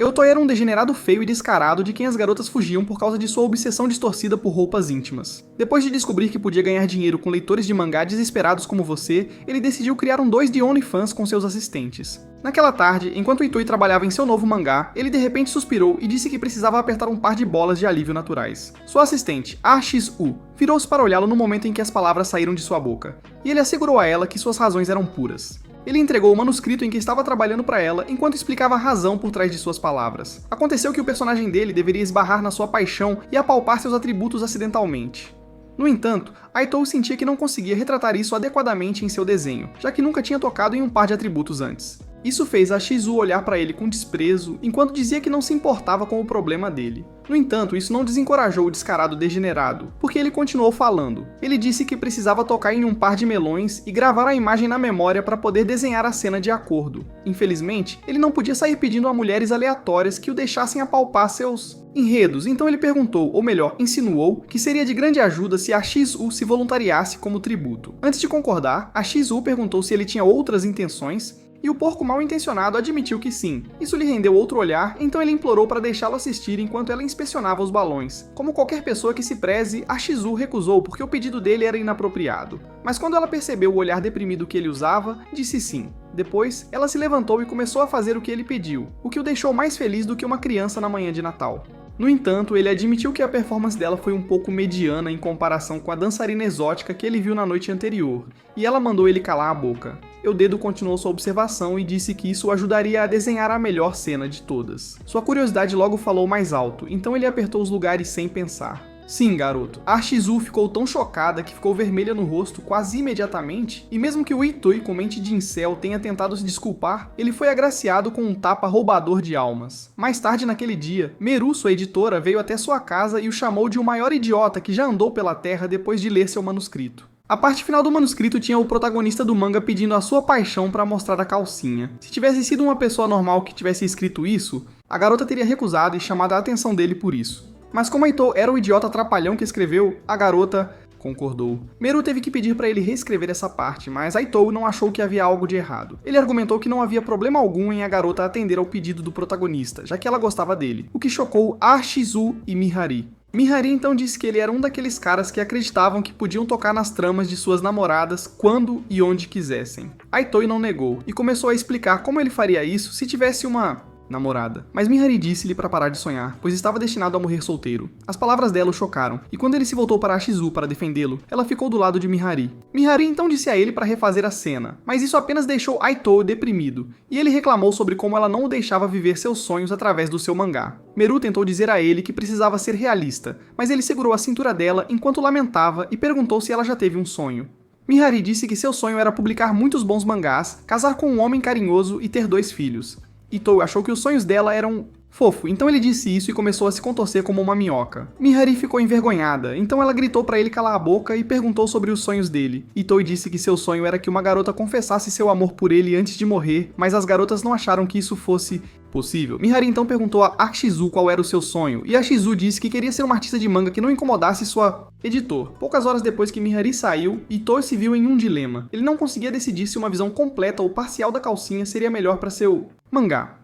Eutoi era um degenerado feio e descarado de quem as garotas fugiam por causa de sua obsessão distorcida por roupas íntimas. Depois de descobrir que podia ganhar dinheiro com leitores de mangá desesperados como você, ele decidiu criar um 2 de OnlyFans com seus assistentes. Naquela tarde, enquanto Itoi trabalhava em seu novo mangá, ele de repente suspirou e disse que precisava apertar um par de bolas de alívio naturais. Sua assistente, AXU, virou-se para olhá-lo no momento em que as palavras saíram de sua boca, e ele assegurou a ela que suas razões eram puras. Ele entregou o manuscrito em que estava trabalhando para ela enquanto explicava a razão por trás de suas palavras. Aconteceu que o personagem dele deveria esbarrar na sua paixão e apalpar seus atributos acidentalmente. No entanto, Aitou sentia que não conseguia retratar isso adequadamente em seu desenho, já que nunca tinha tocado em um par de atributos antes. Isso fez a Shizu olhar para ele com desprezo, enquanto dizia que não se importava com o problema dele. No entanto, isso não desencorajou o descarado degenerado, porque ele continuou falando. Ele disse que precisava tocar em um par de melões e gravar a imagem na memória para poder desenhar a cena de acordo. Infelizmente, ele não podia sair pedindo a mulheres aleatórias que o deixassem apalpar seus enredos, então ele perguntou, ou melhor, insinuou, que seria de grande ajuda se a XU se voluntariasse como tributo. Antes de concordar, a XU perguntou se ele tinha outras intenções, e o porco mal intencionado admitiu que sim. Isso lhe rendeu outro olhar, então ele implorou para deixá-lo assistir enquanto ela inspecionava os balões. Como qualquer pessoa que se preze, a Shizu recusou porque o pedido dele era inapropriado. Mas quando ela percebeu o olhar deprimido que ele usava, disse sim. Depois, ela se levantou e começou a fazer o que ele pediu, o que o deixou mais feliz do que uma criança na manhã de Natal. No entanto, ele admitiu que a performance dela foi um pouco mediana em comparação com a dançarina exótica que ele viu na noite anterior, e ela mandou ele calar a boca. Eudedo continuou sua observação e disse que isso o ajudaria a desenhar a melhor cena de todas. Sua curiosidade logo falou mais alto, então ele apertou os lugares sem pensar. Sim, garoto. A Shizu ficou tão chocada que ficou vermelha no rosto quase imediatamente, e mesmo que o Itoi, com mente de incel, tenha tentado se desculpar, ele foi agraciado com um tapa roubador de almas. Mais tarde naquele dia, Meru, sua editora, veio até sua casa e o chamou de o maior idiota que já andou pela Terra depois de ler seu manuscrito. A parte final do manuscrito tinha o protagonista do manga pedindo a sua paixão para mostrar a calcinha. Se tivesse sido uma pessoa normal que tivesse escrito isso, a garota teria recusado e chamado a atenção dele por isso. Mas como Aitou era o idiota trapalhão que escreveu, a garota concordou. Meru teve que pedir para ele reescrever essa parte, mas Aitou não achou que havia algo de errado. Ele argumentou que não havia problema algum em a garota atender ao pedido do protagonista, já que ela gostava dele, o que chocou a Shizu e Mihari. Mihari então disse que ele era um daqueles caras que acreditavam que podiam tocar nas tramas de suas namoradas quando e onde quisessem. Aitou não negou, e começou a explicar como ele faria isso se tivesse uma namorada. Mas Mihari disse-lhe para parar de sonhar, pois estava destinado a morrer solteiro. As palavras dela o chocaram, e quando ele se voltou para a Shizu para defendê-lo, ela ficou do lado de Mihari. Mihari então disse a ele para refazer a cena, mas isso apenas deixou Aitou deprimido, e ele reclamou sobre como ela não o deixava viver seus sonhos através do seu mangá. Meru tentou dizer a ele que precisava ser realista, mas ele segurou a cintura dela enquanto lamentava e perguntou se ela já teve um sonho. Mihari disse que seu sonho era publicar muitos bons mangás, casar com um homem carinhoso e ter 2 filhos. Itou achou que os sonhos dela eram fofo, então ele disse isso e começou a se contorcer como uma minhoca. Mihari ficou envergonhada, então ela gritou para ele calar a boca e perguntou sobre os sonhos dele. Itou disse que seu sonho era que uma garota confessasse seu amor por ele antes de morrer, mas as garotas não acharam que isso fosse possível. Mihari então perguntou a Shizu qual era o seu sonho, e a Shizu disse que queria ser uma artista de manga que não incomodasse sua editor. Poucas horas depois que Mihari saiu, Itou se viu em um dilema. Ele não conseguia decidir se uma visão completa ou parcial da calcinha seria melhor para seu mangá.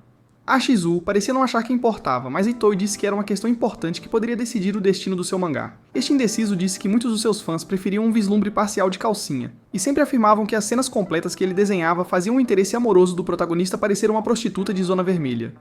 A Shizu parecia não achar que importava, mas Itou disse que era uma questão importante que poderia decidir o destino do seu mangá. Este indeciso disse que muitos dos seus fãs preferiam um vislumbre parcial de calcinha, e sempre afirmavam que as cenas completas que ele desenhava faziam o interesse amoroso do protagonista parecer uma prostituta de zona vermelha.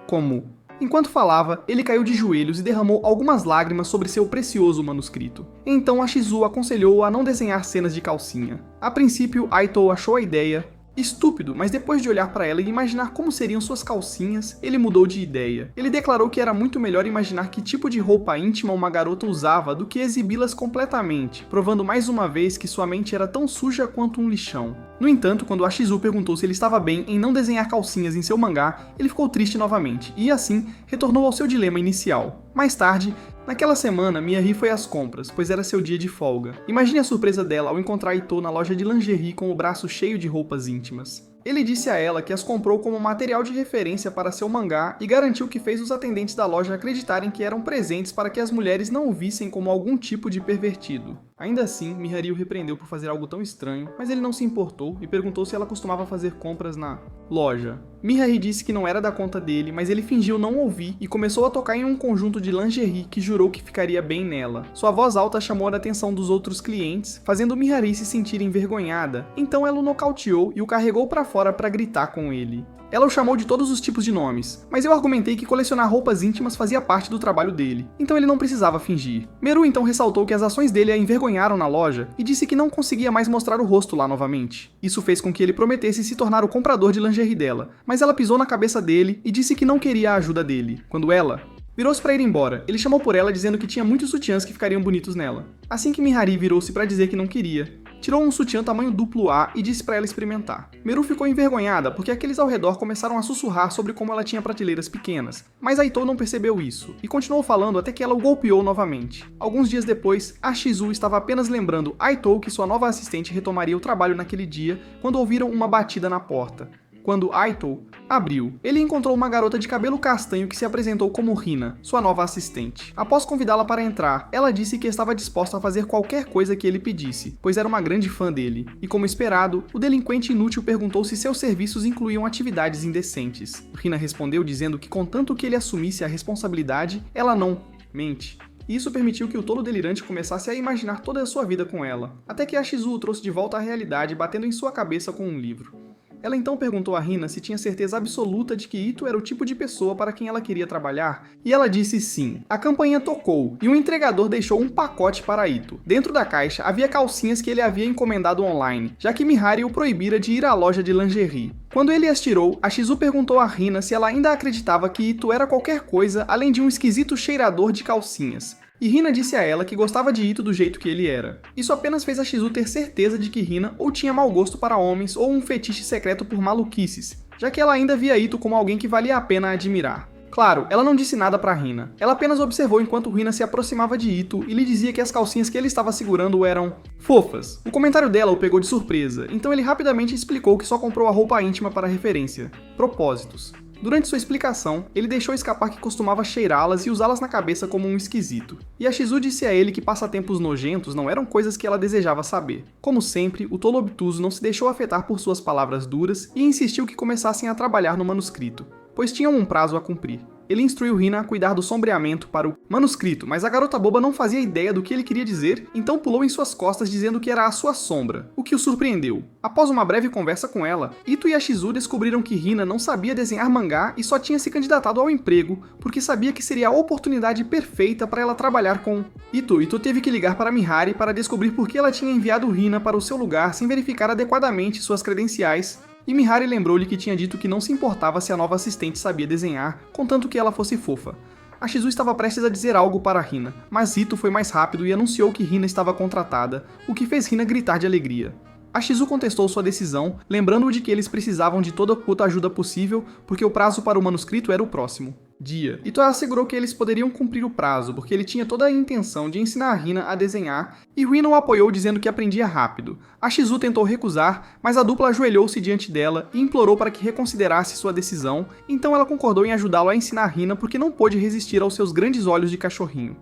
Como? Enquanto falava, ele caiu de joelhos e derramou algumas lágrimas sobre seu precioso manuscrito. Então a Shizu aconselhou-o a não desenhar cenas de calcinha. A princípio, Aitou achou a ideia estúpido, mas depois de olhar para ela e imaginar como seriam suas calcinhas, ele mudou de ideia. Ele declarou que era muito melhor imaginar que tipo de roupa íntima uma garota usava do que exibi-las completamente, provando mais uma vez que sua mente era tão suja quanto um lixão. No entanto, quando a Shizu perguntou se ele estava bem em não desenhar calcinhas em seu mangá, ele ficou triste novamente, e assim, retornou ao seu dilema inicial. Mais tarde, naquela semana, Mihari foi às compras, pois era seu dia de folga. Imagine a surpresa dela ao encontrar Itou na loja de lingerie com o braço cheio de roupas íntimas. Ele disse a ela que as comprou como material de referência para seu mangá e garantiu que fez os atendentes da loja acreditarem que eram presentes para que as mulheres não o vissem como algum tipo de pervertido. Ainda assim, Miharu o repreendeu por fazer algo tão estranho, mas ele não se importou e perguntou se ela costumava fazer compras na loja. Miharu disse que não era da conta dele, mas ele fingiu não ouvir e começou a tocar em um conjunto de lingerie que jurou que ficaria bem nela. Sua voz alta chamou a atenção dos outros clientes, fazendo Miharu se sentir envergonhada. Então ela o nocauteou e o carregou para fora para gritar com ele. Ela o chamou de todos os tipos de nomes, mas eu argumentei que colecionar roupas íntimas fazia parte do trabalho dele, então ele não precisava fingir. Meru então ressaltou que as ações dele a envergonharam na loja e disse que não conseguia mais mostrar o rosto lá novamente. Isso fez com que ele prometesse se tornar o comprador de lingerie dela, mas ela pisou na cabeça dele e disse que não queria a ajuda dele. Quando ela virou-se para ir embora, ele chamou por ela dizendo que tinha muitos sutiãs que ficariam bonitos nela. Assim que Miharu virou-se para dizer que não queria, tirou um sutiã tamanho duplo A e disse para ela experimentar. Meru ficou envergonhada porque aqueles ao redor começaram a sussurrar sobre como ela tinha prateleiras pequenas, mas Aito não percebeu isso e continuou falando até que ela o golpeou novamente. Alguns dias depois, a Shizu estava apenas lembrando Aito que sua nova assistente retomaria o trabalho naquele dia quando ouviram uma batida na porta. Quando Aito abriu, ele encontrou uma garota de cabelo castanho que se apresentou como Hina, sua nova assistente. Após convidá-la para entrar, ela disse que estava disposta a fazer qualquer coisa que ele pedisse, pois era uma grande fã dele. E como esperado, o delinquente inútil perguntou se seus serviços incluíam atividades indecentes. Hina respondeu dizendo que contanto que ele assumisse a responsabilidade, ela não mente. E isso permitiu que o tolo delirante começasse a imaginar toda a sua vida com ela, até que a Shizu o trouxe de volta à realidade batendo em sua cabeça com um livro. Ela então perguntou a Hina se tinha certeza absoluta de que Ito era o tipo de pessoa para quem ela queria trabalhar, e ela disse sim. A campainha tocou, e o entregador deixou um pacote para Ito. Dentro da caixa havia calcinhas que ele havia encomendado online, já que Miharu o proibira de ir à loja de lingerie. Quando ele as tirou, a Shizu perguntou a Hina se ela ainda acreditava que Ito era qualquer coisa além de um esquisito cheirador de calcinhas. E Hina disse a ela que gostava de Ito do jeito que ele era. Isso apenas fez a Shizu ter certeza de que Hina ou tinha mau gosto para homens ou um fetiche secreto por maluquices, já que ela ainda via Ito como alguém que valia a pena admirar. Claro, ela não disse nada para Hina. Ela apenas observou enquanto Hina se aproximava de Ito e lhe dizia que as calcinhas que ele estava segurando eram fofas. O comentário dela o pegou de surpresa, então ele rapidamente explicou que só comprou a roupa íntima para referência. Propósitos. Durante sua explicação, ele deixou escapar que costumava cheirá-las e usá-las na cabeça como um esquisito. E a Shizu disse a ele que passatempos nojentos não eram coisas que ela desejava saber. Como sempre, o tolo obtuso não se deixou afetar por suas palavras duras e insistiu que começassem a trabalhar no manuscrito, pois tinham um prazo a cumprir. Ele instruiu Hina a cuidar do sombreamento para o manuscrito, mas a garota boba não fazia ideia do que ele queria dizer, então pulou em suas costas dizendo que era a sua sombra, o que o surpreendeu. Após uma breve conversa com ela, Ito e a Shizu descobriram que Hina não sabia desenhar mangá e só tinha se candidatado ao emprego porque sabia que seria a oportunidade perfeita para ela trabalhar com Ito teve que ligar para Miharu para descobrir por que ela tinha enviado Hina para o seu lugar sem verificar adequadamente suas credenciais. E Miharu lembrou-lhe que tinha dito que não se importava se a nova assistente sabia desenhar, contanto que ela fosse fofa. A Shizu estava prestes a dizer algo para Hina, mas Ito foi mais rápido e anunciou que Hina estava contratada, o que fez Hina gritar de alegria. A Shizu contestou sua decisão, lembrando-o de que eles precisavam de toda a puta ajuda possível, porque o prazo para o manuscrito era o próximo dia. Ito assegurou que eles poderiam cumprir o prazo, porque ele tinha toda a intenção de ensinar a Hina a desenhar, e Hina o apoiou dizendo que aprendia rápido. A Shizu tentou recusar, mas a dupla ajoelhou-se diante dela e implorou para que reconsiderasse sua decisão, então ela concordou em ajudá-lo a ensinar Hina porque não pôde resistir aos seus grandes olhos de cachorrinho.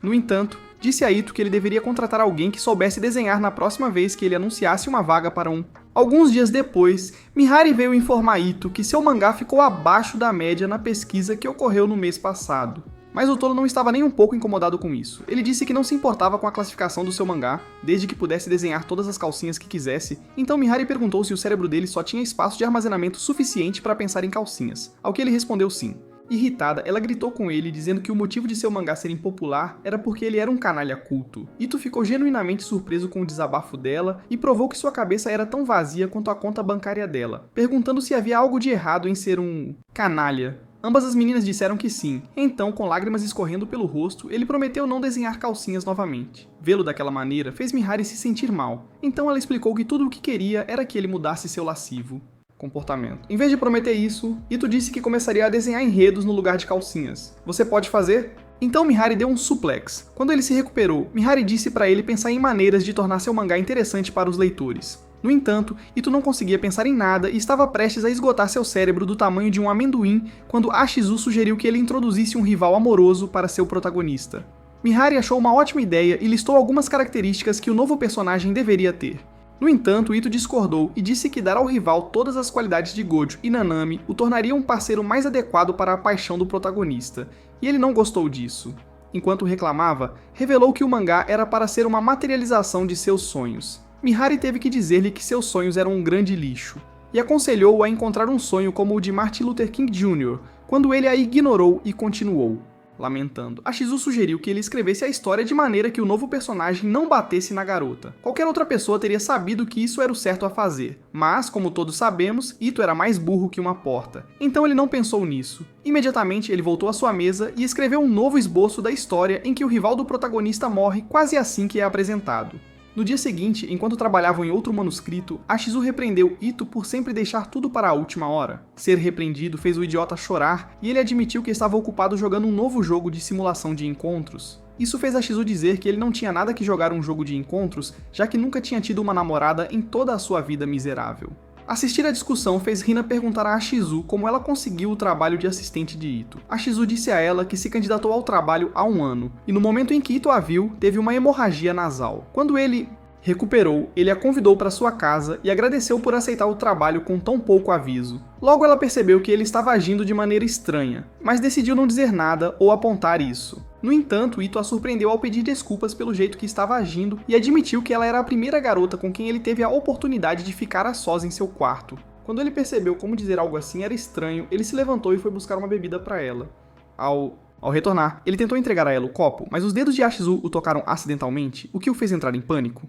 No entanto, disse a Ito que ele deveria contratar alguém que soubesse desenhar na próxima vez que ele anunciasse uma vaga para um. Alguns dias depois, Miharu veio informar Ito que seu mangá ficou abaixo da média na pesquisa que ocorreu no mês passado. Mas o tolo não estava nem um pouco incomodado com isso. Ele disse que não se importava com a classificação do seu mangá, desde que pudesse desenhar todas as calcinhas que quisesse, então Miharu perguntou se o cérebro dele só tinha espaço de armazenamento suficiente para pensar em calcinhas, ao que ele respondeu sim. Irritada, ela gritou com ele, dizendo que o motivo de seu mangá ser impopular era porque ele era um canalha culto. Ito ficou genuinamente surpreso com o desabafo dela e provou que sua cabeça era tão vazia quanto a conta bancária dela, perguntando se havia algo de errado em ser um canalha. Ambas as meninas disseram que sim, então, com lágrimas escorrendo pelo rosto, ele prometeu não desenhar calcinhas novamente. Vê-lo daquela maneira fez Miharu se sentir mal, então ela explicou que tudo o que queria era que ele mudasse seu lascivo comportamento. Em vez de prometer isso, Ito disse que começaria a desenhar enredos no lugar de calcinhas. Você pode fazer? Então Miharu deu um suplex. Quando ele se recuperou, Miharu disse para ele pensar em maneiras de tornar seu mangá interessante para os leitores. No entanto, Ito não conseguia pensar em nada e estava prestes a esgotar seu cérebro do tamanho de um amendoim quando a Shizu sugeriu que ele introduzisse um rival amoroso para seu protagonista. Mihari achou uma ótima ideia e listou algumas características que o novo personagem deveria ter. No entanto, Ito discordou e disse que dar ao rival todas as qualidades de Gojo e Nanami o tornaria um parceiro mais adequado para a paixão do protagonista, e ele não gostou disso. Enquanto reclamava, revelou que o mangá era para ser uma materialização de seus sonhos. Mihari teve que dizer-lhe que seus sonhos eram um grande lixo, e aconselhou-o a encontrar um sonho como o de Martin Luther King Jr., quando ele a ignorou e continuou, lamentando. A Shizu sugeriu que ele escrevesse a história de maneira que o novo personagem não batesse na garota. Qualquer outra pessoa teria sabido que isso era o certo a fazer, mas, como todos sabemos, Ito era mais burro que uma porta, então ele não pensou nisso. Imediatamente ele voltou à sua mesa e escreveu um novo esboço da história em que o rival do protagonista morre quase assim que é apresentado. No dia seguinte, enquanto trabalhavam em outro manuscrito, a Shizu repreendeu Ito por sempre deixar tudo para a última hora. Ser repreendido fez o idiota chorar e ele admitiu que estava ocupado jogando um novo jogo de simulação de encontros. Isso fez a Shizu dizer que ele não tinha nada que jogar um jogo de encontros, já que nunca tinha tido uma namorada em toda a sua vida miserável. Assistir a discussão fez Hina perguntar a Shizu como ela conseguiu o trabalho de assistente de Ito. A Shizu disse a ela que se candidatou ao trabalho há um ano, e no momento em que Ito a viu, teve uma hemorragia nasal. Quando ele recuperou, ele a convidou para sua casa e agradeceu por aceitar o trabalho com tão pouco aviso. Logo ela percebeu que ele estava agindo de maneira estranha, mas decidiu não dizer nada ou apontar isso. No entanto, Ito a surpreendeu ao pedir desculpas pelo jeito que estava agindo e admitiu que ela era a primeira garota com quem ele teve a oportunidade de ficar a sós em seu quarto. Quando ele percebeu como dizer algo assim era estranho, ele se levantou e foi buscar uma bebida para ela. Ao retornar, ele tentou entregar a ela o copo, mas os dedos de Shizu o tocaram acidentalmente, o que o fez entrar em pânico.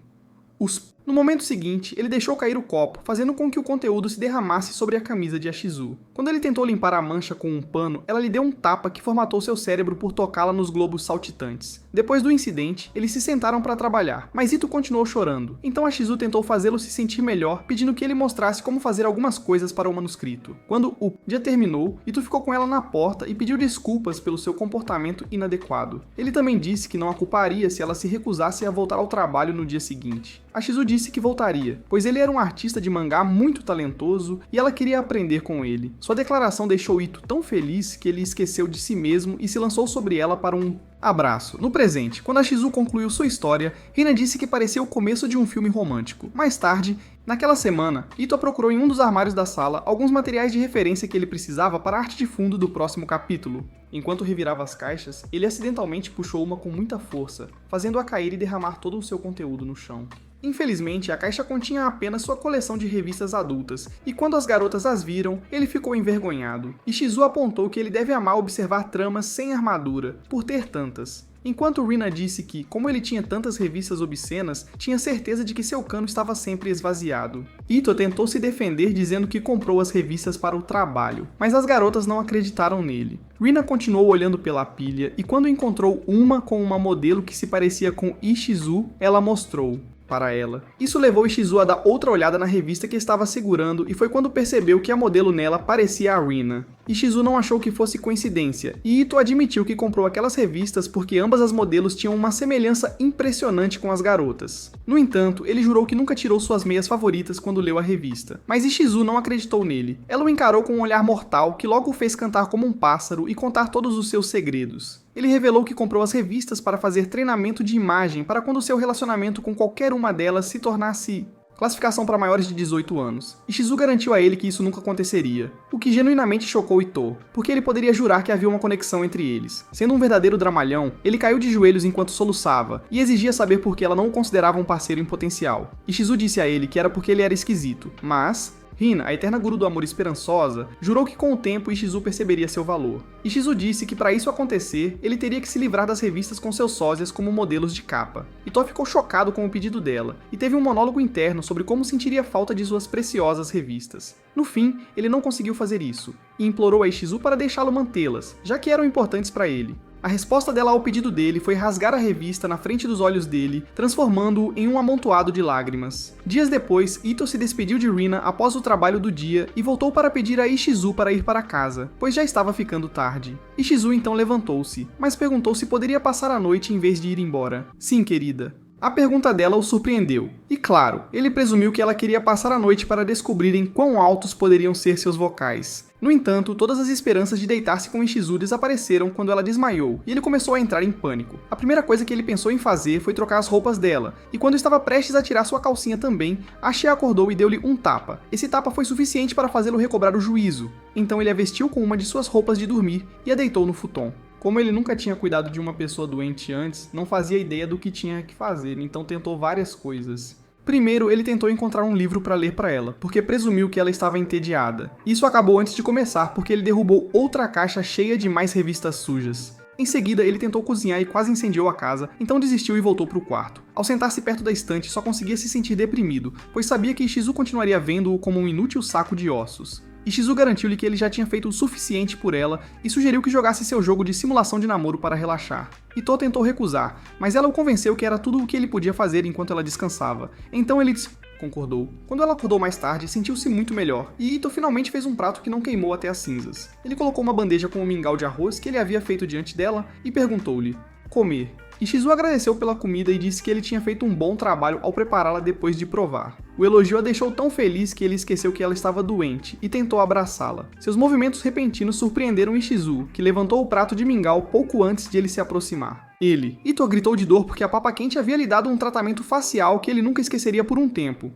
No momento seguinte, ele deixou cair o copo, fazendo com que o conteúdo se derramasse sobre a camisa de Shizu. Quando ele tentou limpar a mancha com um pano, ela lhe deu um tapa que formatou seu cérebro por tocá-la nos globos saltitantes. Depois do incidente, eles se sentaram para trabalhar, mas Ito continuou chorando. Então a Shizu tentou fazê-lo se sentir melhor, pedindo que ele mostrasse como fazer algumas coisas para o manuscrito. Quando o dia terminou, Ito ficou com ela na porta e pediu desculpas pelo seu comportamento inadequado. Ele também disse que não a culparia se ela se recusasse a voltar ao trabalho no dia seguinte. A Shizu disse que voltaria, pois ele era um artista de mangá muito talentoso e ela queria aprender com ele. Sua declaração deixou Ito tão feliz que ele esqueceu de si mesmo e se lançou sobre ela para um abraço. No presente, quando a Shizu concluiu sua história, Hina disse que parecia o começo de um filme romântico. Mais tarde, naquela semana, Ito procurou em um dos armários da sala alguns materiais de referência que ele precisava para a arte de fundo do próximo capítulo. Enquanto revirava as caixas, ele acidentalmente puxou uma com muita força, fazendo-a cair e derramar todo o seu conteúdo no chão. Infelizmente, a caixa continha apenas sua coleção de revistas adultas, e quando as garotas as viram, ele ficou envergonhado. E Shizu apontou que ele deve amar observar tramas sem armadura, por ter tantas. Enquanto Rina disse que, como ele tinha tantas revistas obscenas, tinha certeza de que seu cano estava sempre esvaziado. Ito tentou se defender dizendo que comprou as revistas para o trabalho, mas as garotas não acreditaram nele. Rina continuou olhando pela pilha e quando encontrou uma com uma modelo que se parecia com Ishizu, ela mostrou para ela. Isso levou Shizu a dar outra olhada na revista que estava segurando e foi quando percebeu que a modelo nela parecia a Rina. E Shizu não achou que fosse coincidência, e Ito admitiu que comprou aquelas revistas porque ambas as modelos tinham uma semelhança impressionante com as garotas. No entanto, ele jurou que nunca tirou suas meias favoritas quando leu a revista. Mas Shizu não acreditou nele. Ela o encarou com um olhar mortal que logo o fez cantar como um pássaro e contar todos os seus segredos. Ele revelou que comprou as revistas para fazer treinamento de imagem para quando seu relacionamento com qualquer uma delas se tornasse classificação para maiores de 18 anos. E Shizu garantiu a ele que isso nunca aconteceria, o que genuinamente chocou Ito, porque ele poderia jurar que havia uma conexão entre eles. Sendo um verdadeiro dramalhão, ele caiu de joelhos enquanto soluçava e exigia saber por que ela não o considerava um parceiro em potencial. E Shizu disse a ele que era porque ele era esquisito, mas Hina, a eterna guru do amor esperançosa, jurou que com o tempo Shizu perceberia seu valor. E Shizu disse que para isso acontecer, ele teria que se livrar das revistas com seus sósias como modelos de capa. Ito ficou chocado com o pedido dela, e teve um monólogo interno sobre como sentiria falta de suas preciosas revistas. No fim, ele não conseguiu fazer isso, e implorou a Shizu para deixá-lo mantê-las, já que eram importantes para ele. A resposta dela ao pedido dele foi rasgar a revista na frente dos olhos dele, transformando-o em um amontoado de lágrimas. Dias depois, Ito se despediu de Rina após o trabalho do dia e voltou para pedir a Ishizu para ir para casa, pois já estava ficando tarde. Ishizu então levantou-se, mas perguntou se poderia passar a noite em vez de ir embora. Sim, querida. A pergunta dela o surpreendeu, e claro, ele presumiu que ela queria passar a noite para descobrirem quão altos poderiam ser seus vocais. No entanto, todas as esperanças de deitar-se com Ishizu desapareceram quando ela desmaiou, e ele começou a entrar em pânico. A primeira coisa que ele pensou em fazer foi trocar as roupas dela, e quando estava prestes a tirar sua calcinha também, Ashe acordou e deu-lhe um tapa. Esse tapa foi suficiente para fazê-lo recobrar o juízo, então ele a vestiu com uma de suas roupas de dormir e a deitou no futon. Como ele nunca tinha cuidado de uma pessoa doente antes, não fazia ideia do que tinha que fazer, então tentou várias coisas. Primeiro, ele tentou encontrar um livro para ler para ela, porque presumiu que ela estava entediada. Isso acabou antes de começar, porque ele derrubou outra caixa cheia de mais revistas sujas. Em seguida, ele tentou cozinhar e quase incendiou a casa, então desistiu e voltou para o quarto. Ao sentar-se perto da estante, só conseguia se sentir deprimido, pois sabia que Ishizu continuaria vendo-o como um inútil saco de ossos. Ishizu garantiu-lhe que ele já tinha feito o suficiente por ela e sugeriu que jogasse seu jogo de simulação de namoro para relaxar. Ito tentou recusar, mas ela o convenceu que era tudo o que ele podia fazer enquanto ela descansava. Então ele concordou. Quando ela acordou mais tarde, sentiu-se muito melhor, e Ito finalmente fez um prato que não queimou até as cinzas. Ele colocou uma bandeja com um mingau de arroz que ele havia feito diante dela e perguntou-lhe: comer. Ishizu agradeceu pela comida e disse que ele tinha feito um bom trabalho ao prepará-la depois de provar. O elogio a deixou tão feliz que ele esqueceu que ela estava doente e tentou abraçá-la. Seus movimentos repentinos surpreenderam Ishizu, que levantou o prato de mingau pouco antes de ele se aproximar. Ito gritou de dor porque a papa quente havia lhe dado um tratamento facial que ele nunca esqueceria por um tempo.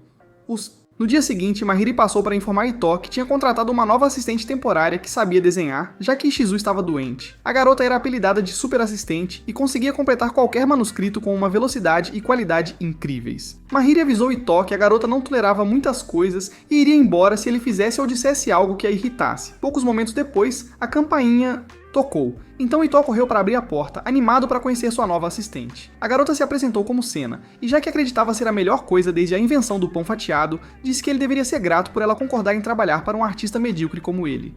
No dia seguinte, Mahiri passou para informar Ito que tinha contratado uma nova assistente temporária que sabia desenhar, já que Ishizu estava doente. A garota era apelidada de super assistente e conseguia completar qualquer manuscrito com uma velocidade e qualidade incríveis. Mahiri avisou Ito que a garota não tolerava muitas coisas e iria embora se ele fizesse ou dissesse algo que a irritasse. Poucos momentos depois, a campainha tocou. Então Ito correu para abrir a porta, animado para conhecer sua nova assistente. A garota se apresentou como Sena, e já que acreditava ser a melhor coisa desde a invenção do pão fatiado, disse que ele deveria ser grato por ela concordar em trabalhar para um artista medíocre como ele.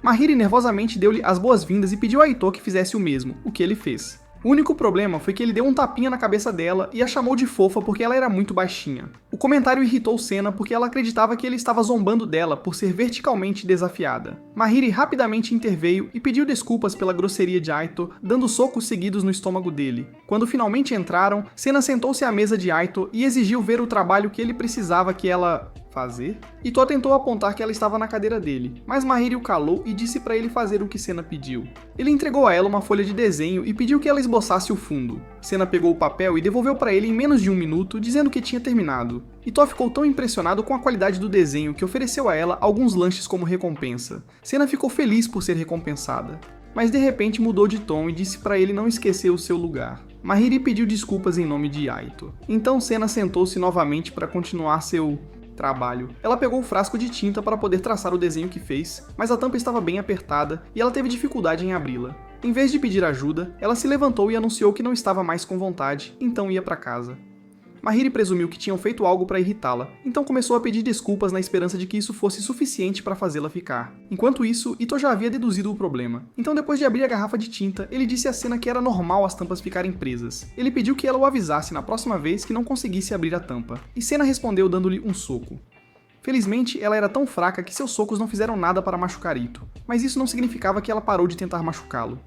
Mahiri nervosamente deu-lhe as boas-vindas e pediu a Ito que fizesse o mesmo, o que ele fez. O único problema foi que ele deu um tapinha na cabeça dela e a chamou de fofa porque ela era muito baixinha. O comentário irritou Sena porque ela acreditava que ele estava zombando dela por ser verticalmente desafiada. Mahiri rapidamente interveio e pediu desculpas pela grosseria de Ito, dando socos seguidos no estômago dele. Quando finalmente entraram, Sena sentou-se à mesa de Ito e exigiu ver o trabalho que ele precisava que ela fazer. Ito tentou apontar que ela estava na cadeira dele, mas Mahiri o calou e disse para ele fazer o que Sena pediu. Ele entregou a ela uma folha de desenho e pediu que ela esboçasse o fundo. Sena pegou o papel e devolveu para ele em menos de 1 minuto, dizendo que tinha terminado. Ito ficou tão impressionado com a qualidade do desenho que ofereceu a ela alguns lanches como recompensa. Sena ficou feliz por ser recompensada, mas de repente mudou de tom e disse para ele não esquecer o seu lugar. Mahiri pediu desculpas em nome de Ito. Então Sena sentou-se novamente para continuar seu trabalho. Ela pegou o frasco de tinta para poder traçar o desenho que fez, mas a tampa estava bem apertada e ela teve dificuldade em abri-la. Em vez de pedir ajuda, ela se levantou e anunciou que não estava mais com vontade, então ia para casa. Mahiri presumiu que tinham feito algo para irritá-la, então começou a pedir desculpas na esperança de que isso fosse suficiente para fazê-la ficar. Enquanto isso, Ito já havia deduzido o problema. Então, depois de abrir a garrafa de tinta, ele disse a Sena que era normal as tampas ficarem presas. Ele pediu que ela o avisasse na próxima vez que não conseguisse abrir a tampa, e Sena respondeu dando-lhe um soco. Felizmente, ela era tão fraca que seus socos não fizeram nada para machucar Ito, mas isso não significava que ela parou de tentar machucá-lo.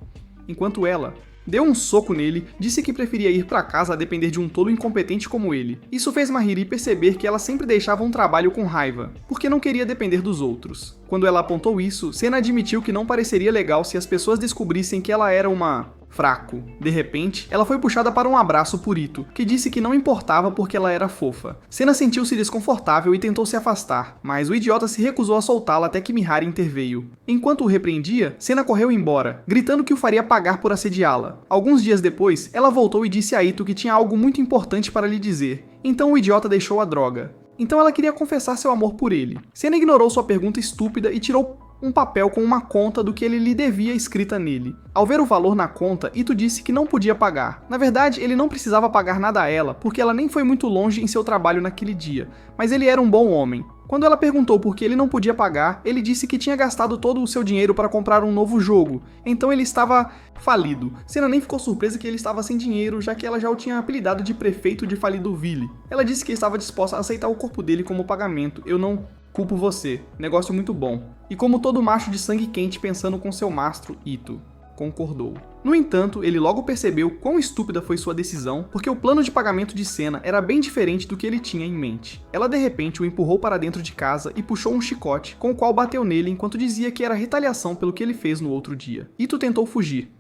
Enquanto ela deu um soco nele, disse que preferia ir para casa a depender de um tolo incompetente como ele. Isso fez Mahiri perceber que ela sempre deixava um trabalho com raiva, porque não queria depender dos outros. Quando ela apontou isso, Sena admitiu que não pareceria legal se as pessoas descobrissem que ela era uma fraco. De repente, ela foi puxada para um abraço por Ito, que disse que não importava porque ela era fofa. Sena sentiu-se desconfortável e tentou se afastar, mas o idiota se recusou a soltá-la até que Mihari interveio. Enquanto o repreendia, Sena correu embora, gritando que o faria pagar por assediá-la. Alguns dias depois, ela voltou e disse a Ito que tinha algo muito importante para lhe dizer, então o idiota deixou a droga. Então ela queria confessar seu amor por ele. Sena ignorou sua pergunta estúpida e tirou um papel com uma conta do que ele lhe devia escrita nele. Ao ver o valor na conta, Ito disse que não podia pagar. Na verdade, ele não precisava pagar nada a ela, porque ela nem foi muito longe em seu trabalho naquele dia, mas ele era um bom homem. Quando ela perguntou por que ele não podia pagar, ele disse que tinha gastado todo o seu dinheiro para comprar um novo jogo, então ele estava falido. Sena nem ficou surpresa que ele estava sem dinheiro, já que ela já o tinha apelidado de prefeito de Falidoville. Ela disse que estava disposta a aceitar o corpo dele como pagamento. Eu não culpo você, negócio muito bom. E como todo macho de sangue quente pensando com seu mastro, Ito concordou. No entanto, ele logo percebeu quão estúpida foi sua decisão, porque o plano de pagamento de Senna era bem diferente do que ele tinha em mente. Ela de repente o empurrou para dentro de casa e puxou um chicote, com o qual bateu nele enquanto dizia que era retaliação pelo que ele fez no outro dia. Ito tentou fugir.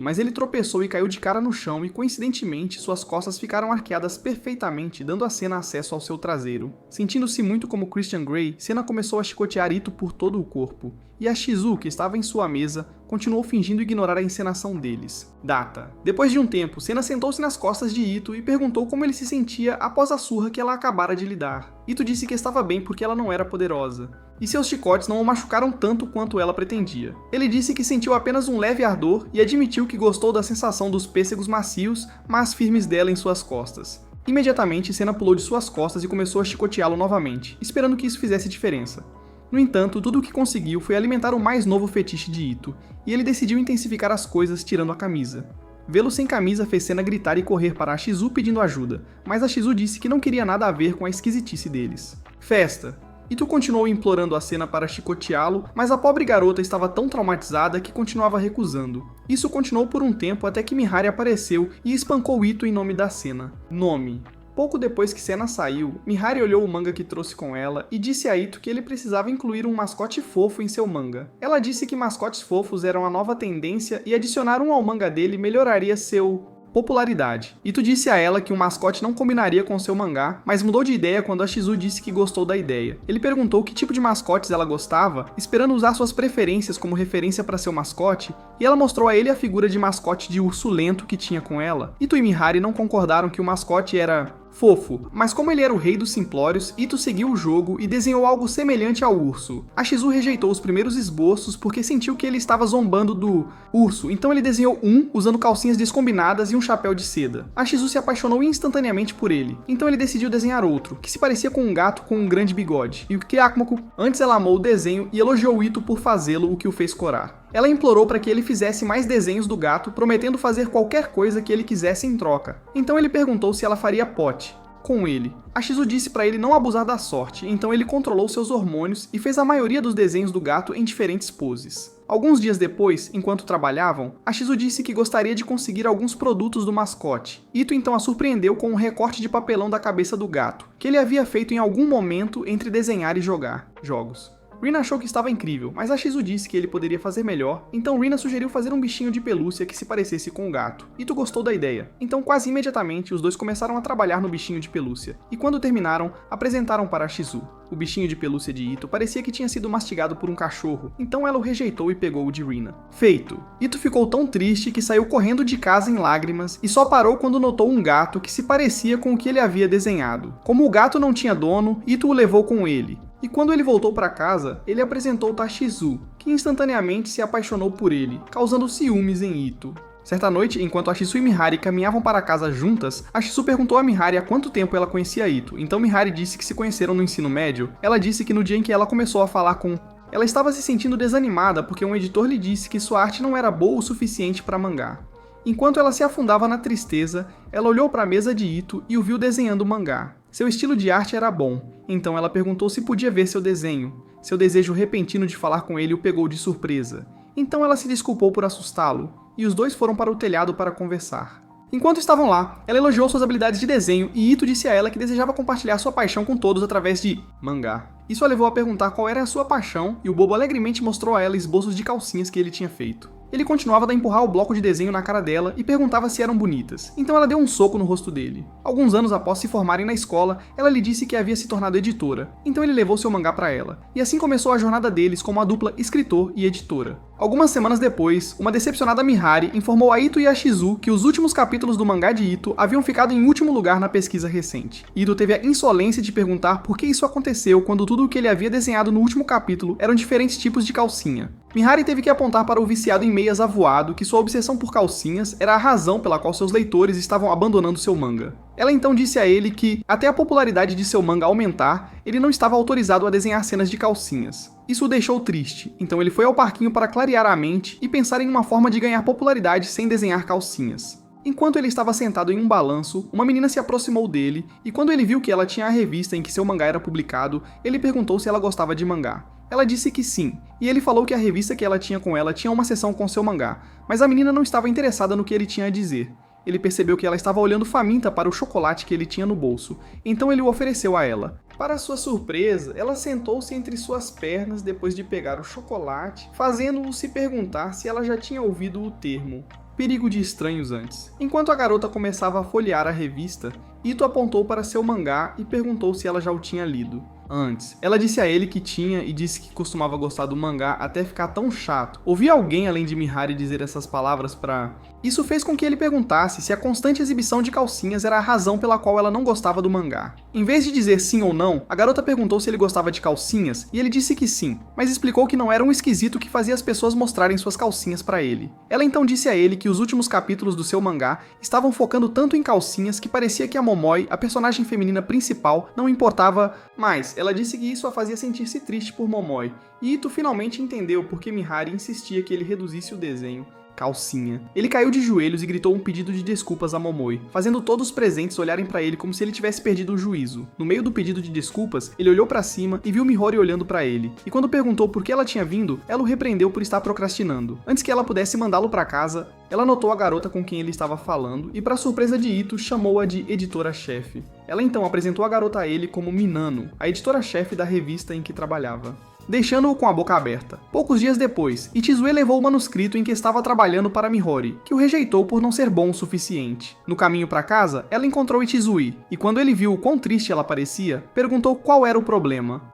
Mas ele tropeçou e caiu de cara no chão e, coincidentemente, suas costas ficaram arqueadas perfeitamente, dando a Senna acesso ao seu traseiro. Sentindo-se muito como Christian Grey, Senna começou a chicotear Ito por todo o corpo. E a Shizu, que estava em sua mesa, continuou fingindo ignorar a encenação deles. Data. Depois de um tempo, Senna sentou-se nas costas de Ito e perguntou como ele se sentia após a surra que ela acabara de lhe dar. Ito disse que estava bem porque ela não era poderosa. E seus chicotes não o machucaram tanto quanto ela pretendia. Ele disse que sentiu apenas um leve ardor e admitiu que gostou da sensação dos pêssegos macios, mas firmes dela em suas costas. Imediatamente, Senna pulou de suas costas e começou a chicoteá-lo novamente, esperando que isso fizesse diferença. No entanto, tudo o que conseguiu foi alimentar o mais novo fetiche de Ito, e ele decidiu intensificar as coisas tirando a camisa. Vê-lo sem camisa fez Senna gritar e correr para a Shizu pedindo ajuda, mas a Shizu disse que não queria nada a ver com a esquisitice deles. Festa. Ito continuou implorando a Senna para chicoteá-lo, mas a pobre garota estava tão traumatizada que continuava recusando. Isso continuou por um tempo até que Mihari apareceu e espancou Ito em nome da Senna. Nome. Pouco depois que Senna saiu, Mihari olhou o manga que trouxe com ela e disse a Ito que ele precisava incluir um mascote fofo em seu manga. Ela disse que mascotes fofos eram a nova tendência e adicionar um ao manga dele melhoraria seu popularidade. Ito disse a ela que um mascote não combinaria com seu mangá, mas mudou de ideia quando a Shizu disse que gostou da ideia. Ele perguntou que tipo de mascotes ela gostava, esperando usar suas preferências como referência para seu mascote, e ela mostrou a ele a figura de mascote de urso lento que tinha com ela. Ito e Mihari não concordaram que o mascote era fofo, mas como ele era o rei dos simplórios, Ito seguiu o jogo e desenhou algo semelhante ao urso. A Shizu rejeitou os primeiros esboços porque sentiu que ele estava zombando do urso, então ele desenhou um usando calcinhas descombinadas e um chapéu de seda. A Shizu se apaixonou instantaneamente por ele, então ele decidiu desenhar outro, que se parecia com um gato com um grande bigode. E o Kyakumako antes ela amou o desenho e elogiou Ito por fazê-lo, o que o fez corar. Ela implorou para que ele fizesse mais desenhos do gato, prometendo fazer qualquer coisa que ele quisesse em troca. Então ele perguntou se ela faria pote com ele. A Shizu disse para ele não abusar da sorte, então ele controlou seus hormônios e fez a maioria dos desenhos do gato em diferentes poses. Alguns dias depois, enquanto trabalhavam, a Shizu disse que gostaria de conseguir alguns produtos do mascote. Ito então a surpreendeu com um recorte de papelão da cabeça do gato, que ele havia feito em algum momento entre desenhar e jogar jogos. Rina achou que estava incrível, mas a Shizu disse que ele poderia fazer melhor, então Rina sugeriu fazer um bichinho de pelúcia que se parecesse com o gato. Ito gostou da ideia, então quase imediatamente os dois começaram a trabalhar no bichinho de pelúcia, e quando terminaram, apresentaram para a Shizu. O bichinho de pelúcia de Ito parecia que tinha sido mastigado por um cachorro, então ela o rejeitou e pegou o de Rina. Feito! Ito ficou tão triste que saiu correndo de casa em lágrimas e só parou quando notou um gato que se parecia com o que ele havia desenhado. Como o gato não tinha dono, Ito o levou com ele. E quando ele voltou para casa, ele apresentou a Shizu, que instantaneamente se apaixonou por ele, causando ciúmes em Ito. Certa noite, enquanto a Shizu e Mihari caminhavam para casa juntas, a Shizu perguntou a Mihari há quanto tempo ela conhecia Ito, então Mihari disse que se conheceram no ensino médio. Ela disse que no dia em que ela começou a falar com... Ela estava se sentindo desanimada porque um editor lhe disse que sua arte não era boa o suficiente para mangá. Enquanto ela se afundava na tristeza, ela olhou para a mesa de Ito e o viu desenhando o mangá. Seu estilo de arte era bom, então ela perguntou se podia ver seu desenho. Seu desejo repentino de falar com ele o pegou de surpresa. Então ela se desculpou por assustá-lo, e os dois foram para o telhado para conversar. Enquanto estavam lá, ela elogiou suas habilidades de desenho e Ito disse a ela que desejava compartilhar sua paixão com todos através de mangá. Isso a levou a perguntar qual era a sua paixão e o bobo alegremente mostrou a ela esboços de calcinhas que ele tinha feito. Ele continuava a empurrar o bloco de desenho na cara dela e perguntava se eram bonitas, então ela deu um soco no rosto dele. Alguns anos após se formarem na escola, ela lhe disse que havia se tornado editora, então ele levou seu mangá para ela, e assim começou a jornada deles como a dupla escritor e editora. Algumas semanas depois, uma decepcionada Mihari informou a Ito e a Shizu que os últimos capítulos do mangá de Ito haviam ficado em último lugar na pesquisa recente. Ito teve a insolência de perguntar por que isso aconteceu quando tudo o que ele havia desenhado no último capítulo eram diferentes tipos de calcinha. Mihari teve que apontar para o viciado em meias avoado que sua obsessão por calcinhas era a razão pela qual seus leitores estavam abandonando seu manga. Ela então disse a ele que, até a popularidade de seu manga aumentar, ele não estava autorizado a desenhar cenas de calcinhas. Isso o deixou triste, então ele foi ao parquinho para clarear a mente e pensar em uma forma de ganhar popularidade sem desenhar calcinhas. Enquanto ele estava sentado em um balanço, uma menina se aproximou dele, e quando ele viu que ela tinha a revista em que seu mangá era publicado, ele perguntou se ela gostava de mangá. Ela disse que sim, e ele falou que a revista que ela tinha com ela tinha uma seção com seu mangá, mas a menina não estava interessada no que ele tinha a dizer. Ele percebeu que ela estava olhando faminta para o chocolate que ele tinha no bolso, então ele o ofereceu a ela. Para sua surpresa, ela sentou-se entre suas pernas depois de pegar o chocolate, fazendo-o se perguntar se ela já tinha ouvido o termo perigo de estranhos antes. Enquanto a garota começava a folhear a revista, Ito apontou para seu mangá e perguntou se ela já o tinha lido antes. Ela disse a ele que tinha e disse que costumava gostar do mangá até ficar tão chato. Ouvi alguém além de Mihari dizer essas palavras pra... Isso fez com que ele perguntasse se a constante exibição de calcinhas era a razão pela qual ela não gostava do mangá. Em vez de dizer sim ou não, a garota perguntou se ele gostava de calcinhas e ele disse que sim, mas explicou que não era um esquisito que fazia as pessoas mostrarem suas calcinhas pra ele. Ela então disse a ele que os últimos capítulos do seu mangá estavam focando tanto em calcinhas que parecia que a Momoi, a personagem feminina principal, não importava mais. Ela disse que isso a fazia sentir-se triste por Momoi, e Ito finalmente entendeu por que Mihari insistia que ele reduzisse o desenho. Calcinha. Ele caiu de joelhos e gritou um pedido de desculpas a Momoi, fazendo todos os presentes olharem pra ele como se ele tivesse perdido o juízo. No meio do pedido de desculpas, ele olhou pra cima e viu Mihori olhando pra ele, e quando perguntou por que ela tinha vindo, ela o repreendeu por estar procrastinando. Antes que ela pudesse mandá-lo pra casa, ela notou a garota com quem ele estava falando e, para surpresa de Ito, chamou-a de editora-chefe. Ela então apresentou a garota a ele como Minano, a editora-chefe da revista em que trabalhava, deixando-o com a boca aberta. Poucos dias depois, Ichizue levou o manuscrito em que estava trabalhando para Mihori, que o rejeitou por não ser bom o suficiente. No caminho para casa, ela encontrou Ichizue, e quando ele viu o quão triste ela parecia, perguntou qual era o problema.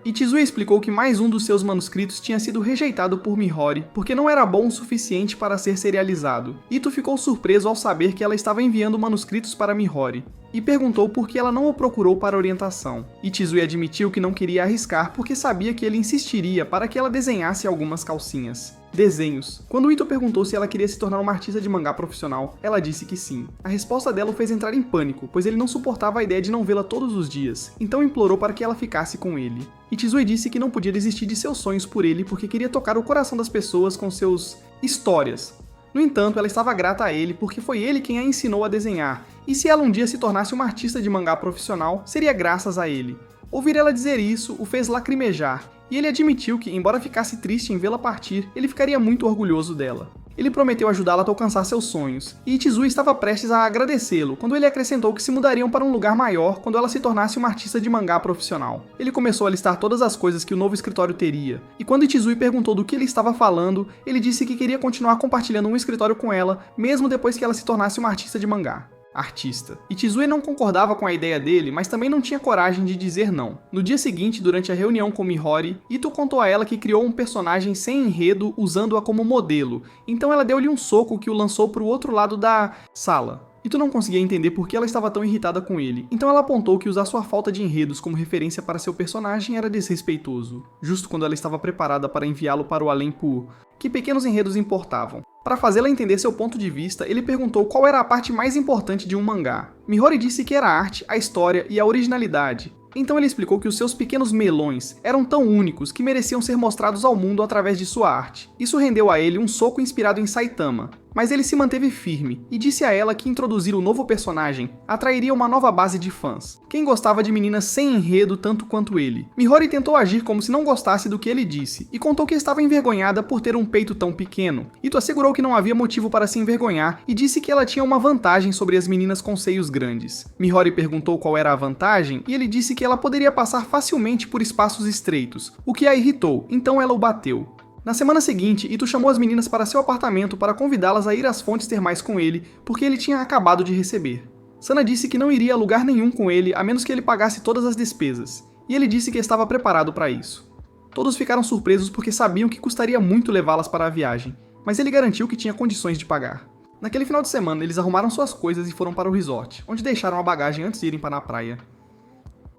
Ichizue explicou que mais um dos seus manuscritos tinha sido rejeitado por Mihori porque não era bom o suficiente para ser serializado. Ito ficou surpreso ao saber que ela estava enviando manuscritos para Mihori, e perguntou por que ela não o procurou para orientação. Ichizue admitiu que não queria arriscar porque sabia que ele insistiria para que ela desenhasse algumas calcinhas. Desenhos. Quando Ito perguntou se ela queria se tornar uma artista de mangá profissional, ela disse que sim. A resposta dela o fez entrar em pânico, pois ele não suportava a ideia de não vê-la todos os dias, então implorou para que ela ficasse com ele. Ichizue disse que não podia desistir de seus sonhos por ele porque queria tocar o coração das pessoas com seus histórias. No entanto, ela estava grata a ele porque foi ele quem a ensinou a desenhar, e se ela um dia se tornasse uma artista de mangá profissional, seria graças a ele. Ouvir ela dizer isso o fez lacrimejar, e ele admitiu que, embora ficasse triste em vê-la partir, ele ficaria muito orgulhoso dela. Ele prometeu ajudá-la a alcançar seus sonhos, e Ichizue estava prestes a agradecê-lo quando ele acrescentou que se mudariam para um lugar maior quando ela se tornasse uma artista de mangá profissional. Ele começou a listar todas as coisas que o novo escritório teria, e quando Ichizue perguntou do que ele estava falando, ele disse que queria continuar compartilhando um escritório com ela, mesmo depois que ela se tornasse uma artista de mangá. Artista. Ichizue não concordava com a ideia dele, mas também não tinha coragem de dizer não. No dia seguinte, durante a reunião com Mihori, Ito contou a ela que criou um personagem sem enredo usando-a como modelo, então ela deu-lhe um soco que o lançou para o outro lado da sala. Ito não conseguia entender por que ela estava tão irritada com ele, então ela apontou que usar sua falta de enredos como referência para seu personagem era desrespeitoso, justo quando ela estava preparada para enviá-lo para o além por que pequenos enredos importavam. Para fazê-la entender seu ponto de vista, ele perguntou qual era a parte mais importante de um mangá. Mihori disse que era a arte, a história e a originalidade. Então ele explicou que os seus pequenos melões eram tão únicos que mereciam ser mostrados ao mundo através de sua arte. Isso rendeu a ele um soco inspirado em Saitama, mas ele se manteve firme e disse a ela que introduzir o novo personagem atrairia uma nova base de fãs, quem gostava de meninas sem enredo tanto quanto ele. Mihori tentou agir como se não gostasse do que ele disse e contou que estava envergonhada por ter um peito tão pequeno. Ito assegurou que não havia motivo para se envergonhar e disse que ela tinha uma vantagem sobre as meninas com seios grandes. Mihori perguntou qual era a vantagem e ele disse que ela poderia passar facilmente por espaços estreitos, o que a irritou, então ela o bateu. Na semana seguinte, Ito chamou as meninas para seu apartamento para convidá-las a ir às fontes termais com ele, porque ele tinha acabado de receber. Sana disse que não iria a lugar nenhum com ele a menos que ele pagasse todas as despesas, e ele disse que estava preparado para isso. Todos ficaram surpresos porque sabiam que custaria muito levá-las para a viagem, mas ele garantiu que tinha condições de pagar. Naquele final de semana, eles arrumaram suas coisas e foram para o resort, onde deixaram a bagagem antes de irem para a praia.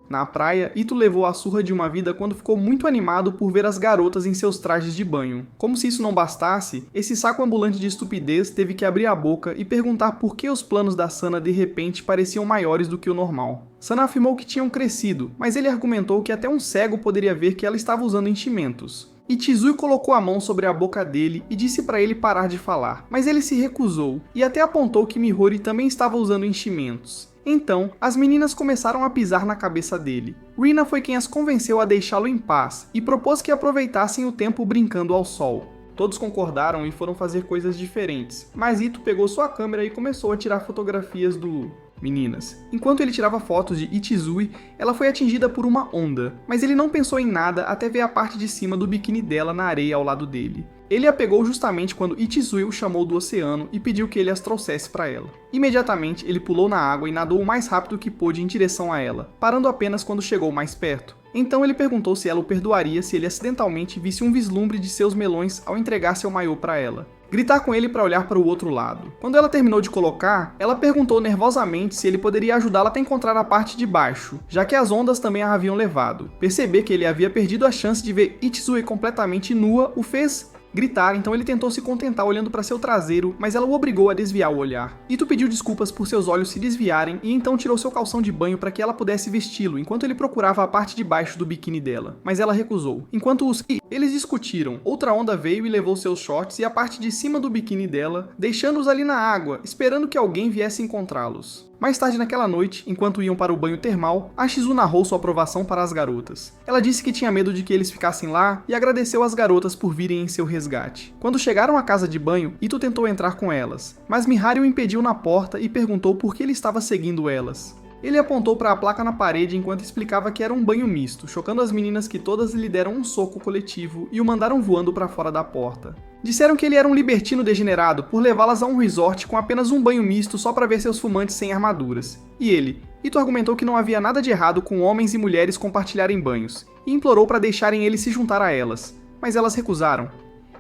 Na praia, Ito levou a surra de uma vida quando ficou muito animado por ver as garotas em seus trajes de banho. Como se isso não bastasse, esse saco ambulante de estupidez teve que abrir a boca e perguntar por que os planos da Sana de repente pareciam maiores do que o normal. Sana afirmou que tinham crescido, mas ele argumentou que até um cego poderia ver que ela estava usando enchimentos. Ichizui colocou a mão sobre a boca dele e disse para ele parar de falar, mas ele se recusou, e até apontou que Mihori também estava usando enchimentos. Então, as meninas começaram a pisar na cabeça dele. Rina foi quem as convenceu a deixá-lo em paz e propôs que aproveitassem o tempo brincando ao sol. Todos concordaram e foram fazer coisas diferentes, mas Ito pegou sua câmera e começou a tirar fotografias do... meninas. Enquanto ele tirava fotos de Ichizui, ela foi atingida por uma onda, mas ele não pensou em nada até ver a parte de cima do biquíni dela na areia ao lado dele. Ele a pegou justamente quando Ichizui o chamou do oceano e pediu que ele as trouxesse para ela. Imediatamente, ele pulou na água e nadou o mais rápido que pôde em direção a ela, parando apenas quando chegou mais perto. Então ele perguntou se ela o perdoaria se ele acidentalmente visse um vislumbre de seus melões ao entregar seu maiô para ela. Gritar com ele para olhar para o outro lado. Quando ela terminou de colocar, ela perguntou nervosamente se ele poderia ajudá-la até encontrar a parte de baixo, já que as ondas também a haviam levado. Perceber que ele havia perdido a chance de ver Ichizui completamente nua o fez gritar, então ele tentou se contentar olhando para seu traseiro, mas ela o obrigou a desviar o olhar. Ito pediu desculpas por seus olhos se desviarem e então tirou seu calção de banho para que ela pudesse vesti-lo, enquanto ele procurava a parte de baixo do biquíni dela, mas ela recusou. Enquanto eles discutiram, outra onda veio e levou seus shorts e a parte de cima do biquíni dela, deixando-os ali na água, esperando que alguém viesse encontrá-los. Mais tarde naquela noite, enquanto iam para o banho termal, Ashizu narrou sua aprovação para as garotas. Ela disse que tinha medo de que eles ficassem lá e agradeceu às garotas por virem em seu resgate. Quando chegaram à casa de banho, Ito tentou entrar com elas, mas Mihari o impediu na porta e perguntou por que ele estava seguindo elas. Ele apontou para a placa na parede enquanto explicava que era um banho misto, chocando as meninas que todas lhe deram um soco coletivo e o mandaram voando para fora da porta. Disseram que ele era um libertino degenerado por levá-las a um resort com apenas um banho misto só para ver seus fumantes sem armaduras. E ele, Ito argumentou que não havia nada de errado com homens e mulheres compartilharem banhos, e implorou para deixarem ele se juntar a elas, mas elas recusaram.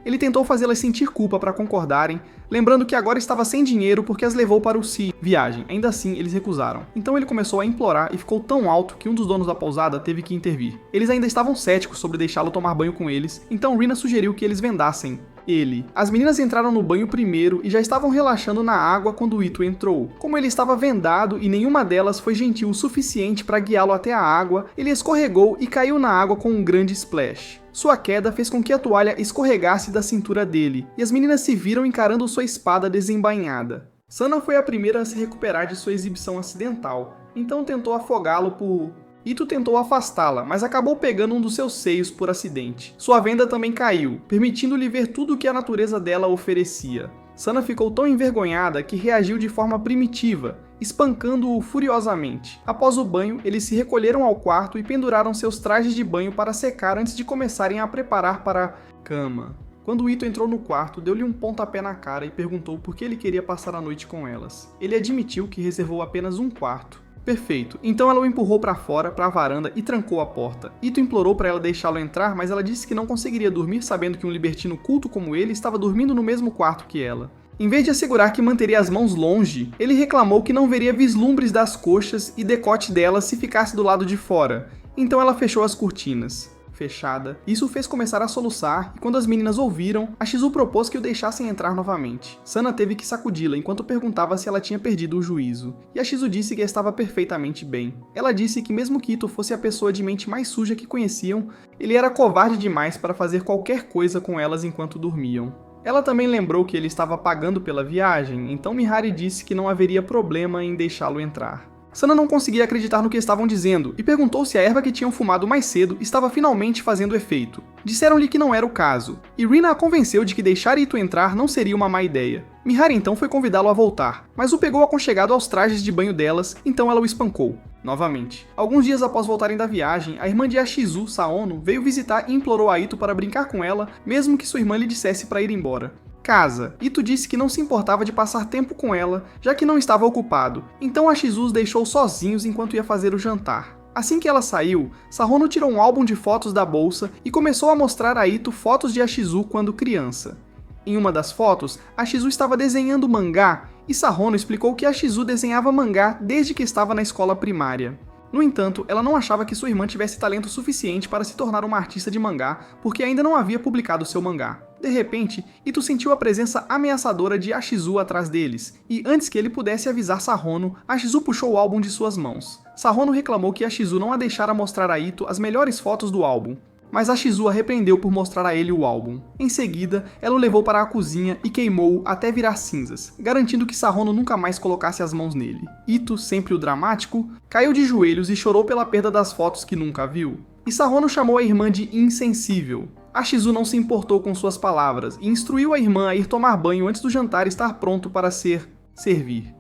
Ele tentou fazê-las sentir culpa para concordarem, lembrando que agora estava sem dinheiro porque as levou para o viagem. Ainda assim, eles recusaram. Então ele começou a implorar e ficou tão alto que um dos donos da pousada teve que intervir. Eles ainda estavam céticos sobre deixá-lo tomar banho com eles, então Rina sugeriu que eles vendassem ele. As meninas entraram no banho primeiro e já estavam relaxando na água quando Ito entrou. Como ele estava vendado e nenhuma delas foi gentil o suficiente para guiá-lo até a água, ele escorregou e caiu na água com um grande splash. Sua queda fez com que a toalha escorregasse da cintura dele, e as meninas se viram encarando sua espada desembainhada. Sana foi a primeira a se recuperar de sua exibição acidental, então tentou afogá-lo por... Ito tentou afastá-la, mas acabou pegando um dos seus seios por acidente. Sua venda também caiu, permitindo-lhe ver tudo o que a natureza dela oferecia. Sana ficou tão envergonhada que reagiu de forma primitiva, espancando-o furiosamente. Após o banho, eles se recolheram ao quarto e penduraram seus trajes de banho para secar antes de começarem a preparar para a cama. Quando Ito entrou no quarto, deu-lhe um pontapé na cara e perguntou por que ele queria passar a noite com elas. Ele admitiu que reservou apenas um quarto. Perfeito. Então ela o empurrou para fora, para a varanda e trancou a porta. Ito implorou para ela deixá-lo entrar, mas ela disse que não conseguiria dormir sabendo que um libertino culto como ele estava dormindo no mesmo quarto que ela. Em vez de assegurar que manteria as mãos longe, ele reclamou que não veria vislumbres das coxas e decote dela se ficasse do lado de fora. Então ela fechou as cortinas. Fechada. Isso o fez começar a soluçar, e quando as meninas ouviram, Ashizu propôs que o deixassem entrar novamente. Sana teve que sacudi-la enquanto perguntava se ela tinha perdido o juízo, e Ashizu disse que estava perfeitamente bem. Ela disse que mesmo que Ito fosse a pessoa de mente mais suja que conheciam, ele era covarde demais para fazer qualquer coisa com elas enquanto dormiam. Ela também lembrou que ele estava pagando pela viagem, então Mihari disse que não haveria problema em deixá-lo entrar. Sana não conseguia acreditar no que estavam dizendo e perguntou se a erva que tinham fumado mais cedo estava finalmente fazendo efeito. Disseram-lhe que não era o caso, e Rina a convenceu de que deixar Ito entrar não seria uma má ideia. Mihari então foi convidá-lo a voltar, mas o pegou aconchegado aos trajes de banho delas, então ela o espancou. Novamente. Alguns dias após voltarem da viagem, a irmã de Ashizu, Saono, veio visitar e implorou a Ito para brincar com ela, mesmo que sua irmã lhe dissesse para ir embora. Casa. Ito disse que não se importava de passar tempo com ela, já que não estava ocupado, então Ashizu os deixou sozinhos enquanto ia fazer o jantar. Assim que ela saiu, Sahono tirou um álbum de fotos da bolsa e começou a mostrar a Ito fotos de Ashizu quando criança. Em uma das fotos, Ashizu estava desenhando mangá, e Sahono explicou que Ashizu desenhava mangá desde que estava na escola primária. No entanto, ela não achava que sua irmã tivesse talento suficiente para se tornar uma artista de mangá, porque ainda não havia publicado seu mangá. De repente, Ito sentiu a presença ameaçadora de Ashizu atrás deles, e antes que ele pudesse avisar Sahono, Ashizu puxou o álbum de suas mãos. Sahono reclamou que Ashizu não a deixara mostrar a Ito as melhores fotos do álbum. mas a Shizu a repreendeu por mostrar a ele o álbum. Em seguida, ela o levou para a cozinha e queimou-o até virar cinzas, garantindo que Sahono nunca mais colocasse as mãos nele. Ito, sempre o dramático, caiu de joelhos e chorou pela perda das fotos que nunca viu. E Sahono chamou a irmã de insensível. A Shizu não se importou com suas palavras e instruiu a irmã a ir tomar banho antes do jantar estar pronto para servir.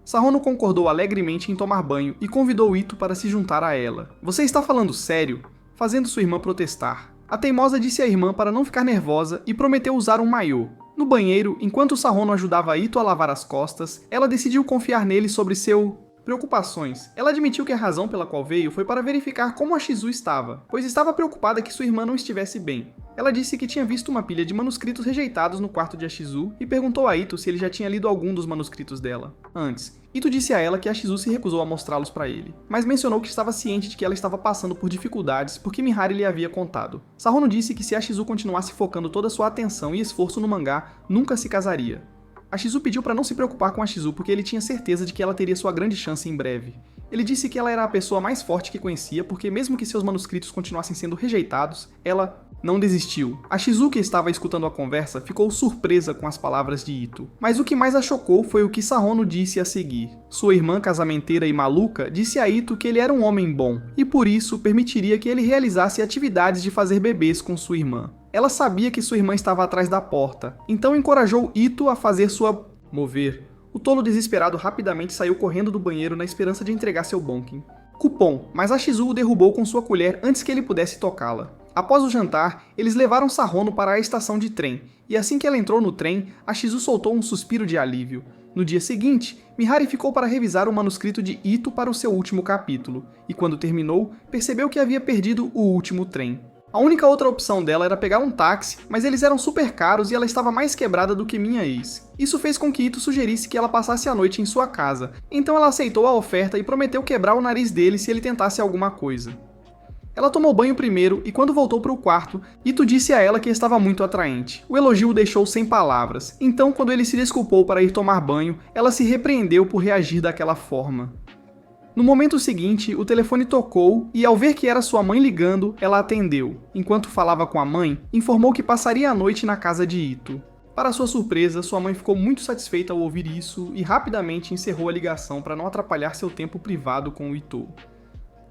Sahono concordou alegremente em tomar banho e convidou Ito para se juntar a ela. "Você está falando sério?", fazendo sua irmã protestar. A teimosa disse à irmã para não ficar nervosa e prometeu usar um maiô. No banheiro, enquanto Sahono ajudava Ito a lavar as costas, ela decidiu confiar nele sobre seu preocupações. Ela admitiu que a razão pela qual veio foi para verificar como a Shizu estava, pois estava preocupada que sua irmã não estivesse bem. Ela disse que tinha visto uma pilha de manuscritos rejeitados no quarto de a Shizu e perguntou a Ito se ele já tinha lido algum dos manuscritos dela antes. Ito disse a ela que a Shizu se recusou a mostrá-los para ele, mas mencionou que estava ciente de que ela estava passando por dificuldades porque Mihari lhe havia contado. Sahono disse que se a Shizu continuasse focando toda sua atenção e esforço no mangá, nunca se casaria. A Shizu pediu para não se preocupar com a Shizu porque ele tinha certeza de que ela teria sua grande chance em breve. Ele disse que ela era a pessoa mais forte que conhecia porque mesmo que seus manuscritos continuassem sendo rejeitados, ela não desistiu. A Shizu, que estava escutando a conversa, ficou surpresa com as palavras de Ito. Mas o que mais a chocou foi o que Sahono disse a seguir. Sua irmã casamenteira e maluca disse a Ito que ele era um homem bom, e por isso permitiria que ele realizasse atividades de fazer bebês com sua irmã. Ela sabia que sua irmã estava atrás da porta, então encorajou Ito a fazer sua mover. O tolo desesperado rapidamente saiu correndo do banheiro na esperança de entregar seu bonkin. Cupom, mas a Shizu o derrubou com sua colher antes que ele pudesse tocá-la. Após o jantar, eles levaram Sahono para a estação de trem, e assim que ela entrou no trem, a Shizu soltou um suspiro de alívio. No dia seguinte, Mihari ficou para revisar o manuscrito de Ito para o seu último capítulo, e quando terminou, percebeu que havia perdido o último trem. A única outra opção dela era pegar um táxi, mas eles eram super caros e ela estava mais quebrada do que minha ex. Isso fez com que Ito sugerisse que ela passasse a noite em sua casa, então ela aceitou a oferta e prometeu quebrar o nariz dele se ele tentasse alguma coisa. Ela tomou banho primeiro e quando voltou para o quarto, Ito disse a ela que estava muito atraente. O elogio o deixou sem palavras, então quando ele se desculpou para ir tomar banho, ela se repreendeu por reagir daquela forma. No momento seguinte, o telefone tocou e ao ver que era sua mãe ligando, ela atendeu. Enquanto falava com a mãe, informou que passaria a noite na casa de Ito. Para sua surpresa, sua mãe ficou muito satisfeita ao ouvir isso e rapidamente encerrou a ligação para não atrapalhar seu tempo privado com o Ito.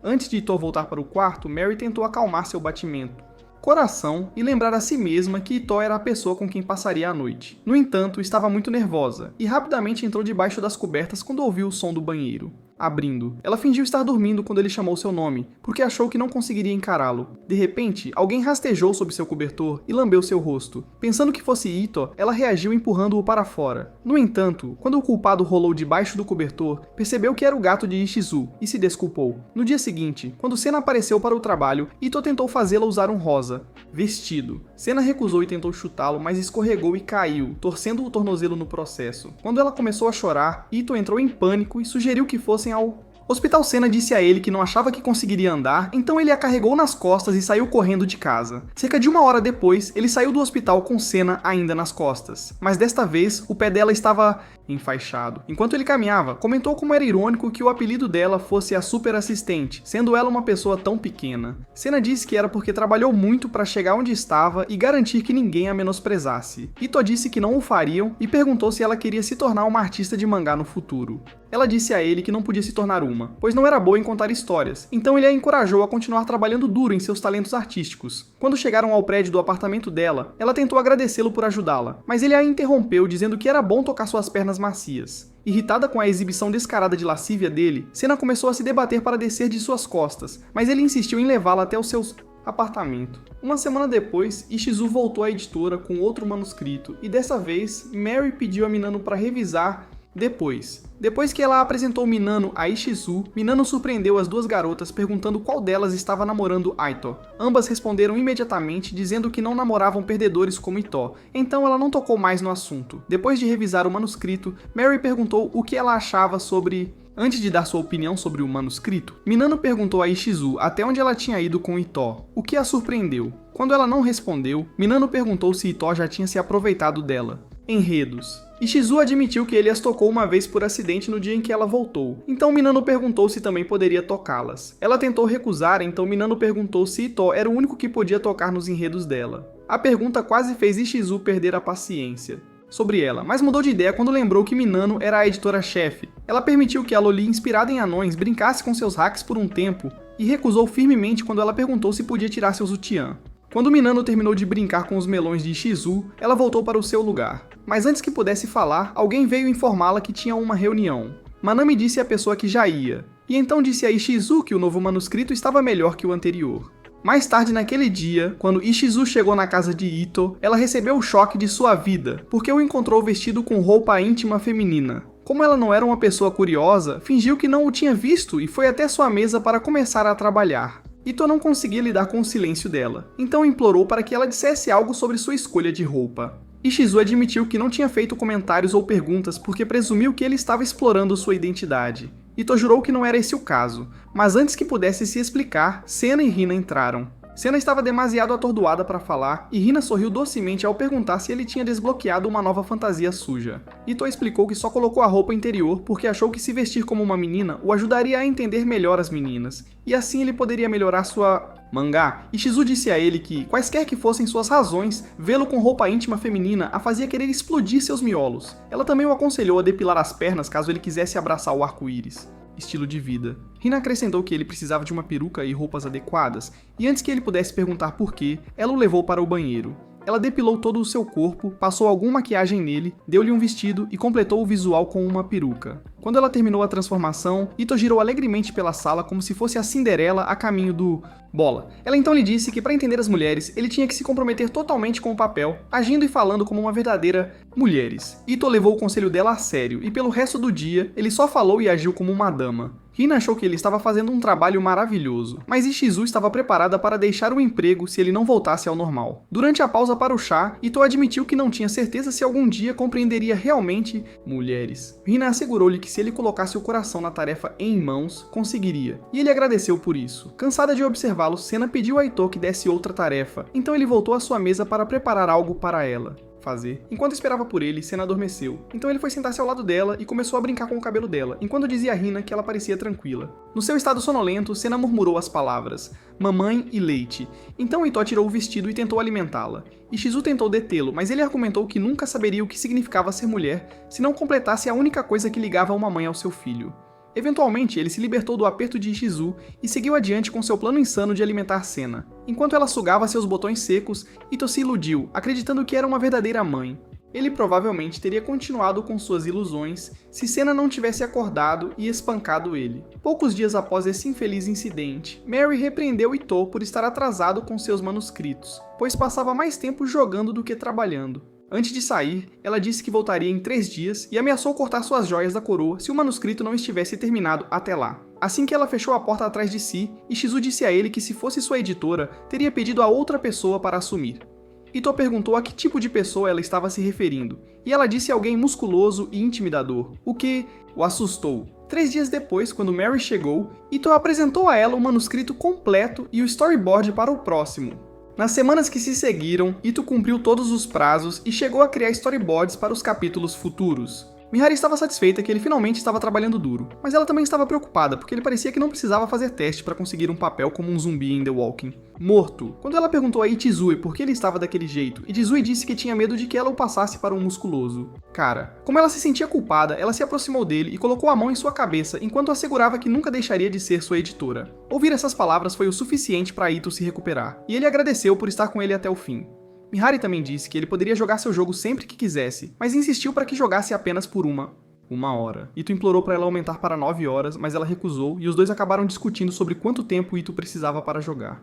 Antes de Ito voltar para o quarto, Mary tentou acalmar seu batimento, coração e lembrar a si mesma que Ito era a pessoa com quem passaria a noite. No entanto, estava muito nervosa e rapidamente entrou debaixo das cobertas quando ouviu o som do banheiro abrindo. Ela fingiu estar dormindo quando ele chamou seu nome, porque achou que não conseguiria encará-lo. De repente, alguém rastejou sob seu cobertor e lambeu seu rosto. Pensando que fosse Ito, ela reagiu empurrando-o para fora. No entanto, quando o culpado rolou debaixo do cobertor, percebeu que era o gato de Ishizu e se desculpou. No dia seguinte, quando Sena apareceu para o trabalho, Ito tentou fazê-la usar um rosa vestido. Sena recusou e tentou chutá-lo, mas escorregou e caiu, torcendo o tornozelo no processo. Quando ela começou a chorar, Ito entrou em pânico e sugeriu que fossem ao hospital. Sena disse a ele que não achava que conseguiria andar, então ele a carregou nas costas e saiu correndo de casa. Cerca de 1 hora depois, ele saiu do hospital com Sena ainda nas costas, mas desta vez o pé dela estava enfaixado. Enquanto ele caminhava, comentou como era irônico que o apelido dela fosse a super assistente, sendo ela uma pessoa tão pequena. Sena disse que era porque trabalhou muito para chegar onde estava e garantir que ninguém a menosprezasse. Ito disse que não o fariam e perguntou se ela queria se tornar uma artista de mangá no futuro. Ela disse a ele que não podia se tornar uma, pois não era boa em contar histórias, então ele a encorajou a continuar trabalhando duro em seus talentos artísticos. Quando chegaram ao prédio do apartamento dela, ela tentou agradecê-lo por ajudá-la, mas ele a interrompeu dizendo que era bom tocar suas pernas macias. Irritada com a exibição descarada de lascívia dele, Sena começou a se debater para descer de suas costas, mas ele insistiu em levá-la até o seu apartamento. Uma semana depois, Ishizu voltou à editora com outro manuscrito, e dessa vez, Mary pediu a Minano para revisar Depois que ela apresentou Minano a Ishizu, Minano surpreendeu as duas garotas perguntando qual delas estava namorando Ito. Ambas responderam imediatamente dizendo que não namoravam perdedores como Ito, então ela não tocou mais no assunto. Depois de revisar o manuscrito, Mary perguntou o que ela achava sobre... Antes de dar sua opinião sobre o manuscrito, Minano perguntou a Ishizu até onde ela tinha ido com Ito, o que a surpreendeu. Quando ela não respondeu, Minano perguntou se Ito já tinha se aproveitado dela. Enredos. Ishizu admitiu que ele as tocou uma vez por acidente no dia em que ela voltou, então Minano perguntou se também poderia tocá-las. Ela tentou recusar, então Minano perguntou se Ito era o único que podia tocar nos enredos dela. A pergunta quase fez Ishizu perder a paciência sobre ela, mas mudou de ideia quando lembrou que Minano era a editora-chefe. Ela permitiu que a Loli, inspirada em anões, brincasse com seus hacks por um tempo e recusou firmemente quando ela perguntou se podia tirar seu sutiã. Quando Minano terminou de brincar com os melões de Ishizu, ela voltou para o seu lugar. Mas antes que pudesse falar, alguém veio informá-la que tinha uma reunião. Manami disse à pessoa que já ia, e então disse a Ishizu que o novo manuscrito estava melhor que o anterior. Mais tarde naquele dia, quando Ishizu chegou na casa de Ito, ela recebeu o choque de sua vida, porque o encontrou vestido com roupa íntima feminina. Como ela não era uma pessoa curiosa, fingiu que não o tinha visto e foi até sua mesa para começar a trabalhar. Ito não conseguia lidar com o silêncio dela, então implorou para que ela dissesse algo sobre sua escolha de roupa. Ishizu admitiu que não tinha feito comentários ou perguntas porque presumiu que ele estava explorando sua identidade. Ito jurou que não era esse o caso, mas antes que pudesse se explicar, Sena e Hina entraram. Sena estava demasiado atordoada para falar e Hina sorriu docemente ao perguntar se ele tinha desbloqueado uma nova fantasia suja. Ito explicou que só colocou a roupa interior porque achou que se vestir como uma menina o ajudaria a entender melhor as meninas, e assim ele poderia melhorar sua mangá. Ishizu disse a ele que, quaisquer que fossem suas razões, vê-lo com roupa íntima feminina a fazia querer explodir seus miolos. Ela também o aconselhou a depilar as pernas caso ele quisesse abraçar o arco-íris. Estilo de vida. Hina acrescentou que ele precisava de uma peruca e roupas adequadas, e antes que ele pudesse perguntar por quê, ela o levou para o banheiro. Ela depilou todo o seu corpo, passou alguma maquiagem nele, deu-lhe um vestido e completou o visual com uma peruca. Quando ela terminou a transformação, Ito girou alegremente pela sala como se fosse a Cinderela a caminho do Bola. Ela então lhe disse que para entender as mulheres, ele tinha que se comprometer totalmente com o papel, agindo e falando como uma verdadeira mulheres. Ito levou o conselho dela a sério, e pelo resto do dia, ele só falou e agiu como uma dama. Hina achou que ele estava fazendo um trabalho maravilhoso, mas Ishizu estava preparada para deixar o emprego se ele não voltasse ao normal. Durante a pausa para o chá, Ito admitiu que não tinha certeza se algum dia compreenderia realmente mulheres. Hina assegurou-lhe que se ele colocasse o coração na tarefa em mãos, conseguiria, e ele agradeceu por isso. Cansada de observá-lo, Sena pediu a Ito que desse outra tarefa, então ele voltou à sua mesa para preparar algo para ela fazer. Enquanto esperava por ele, Sena adormeceu. Então ele foi sentar-se ao lado dela e começou a brincar com o cabelo dela, enquanto dizia a Hina que ela parecia tranquila. No seu estado sonolento, Sena murmurou as palavras mamãe e leite. Então Ito tirou o vestido e tentou alimentá-la. Ishizu tentou detê-lo, mas ele argumentou que nunca saberia o que significava ser mulher se não completasse a única coisa que ligava uma mãe ao seu filho. Eventualmente, ele se libertou do aperto de Ishizu e seguiu adiante com seu plano insano de alimentar Sena. Enquanto ela sugava seus botões secos, Ito se iludiu, acreditando que era uma verdadeira mãe. Ele provavelmente teria continuado com suas ilusões se Sena não tivesse acordado e espancado ele. Poucos dias após esse infeliz incidente, Mary repreendeu Ito por estar atrasado com seus manuscritos, pois passava mais tempo jogando do que trabalhando. Antes de sair, ela disse que voltaria em 3 dias e ameaçou cortar suas joias da coroa se o manuscrito não estivesse terminado até lá. Assim que ela fechou a porta atrás de si, Ishizu disse a ele que se fosse sua editora, teria pedido a outra pessoa para assumir. Ito perguntou a que tipo de pessoa ela estava se referindo, e ela disse alguém musculoso e intimidador, o que o assustou. 3 dias depois, quando Mary chegou, Ito apresentou a ela o manuscrito completo e o storyboard para o próximo. Nas semanas que se seguiram, Ito cumpriu todos os prazos e chegou a criar storyboards para os capítulos futuros. Mihari estava satisfeita que ele finalmente estava trabalhando duro, mas ela também estava preocupada porque ele parecia que não precisava fazer teste para conseguir um papel como um zumbi em The Walking. Morto. Quando ela perguntou a Ichizue por que ele estava daquele jeito, Ichizue disse que tinha medo de que ela o passasse para um musculoso. Cara, como ela se sentia culpada, ela se aproximou dele e colocou a mão em sua cabeça enquanto assegurava que nunca deixaria de ser sua editora. Ouvir essas palavras foi o suficiente para Ito se recuperar, e ele agradeceu por estar com ele até o fim. Mihari também disse que ele poderia jogar seu jogo sempre que quisesse, mas insistiu para que jogasse apenas por uma hora. Ito implorou para ela aumentar para 9 horas, mas ela recusou e os dois acabaram discutindo sobre quanto tempo Ito precisava para jogar.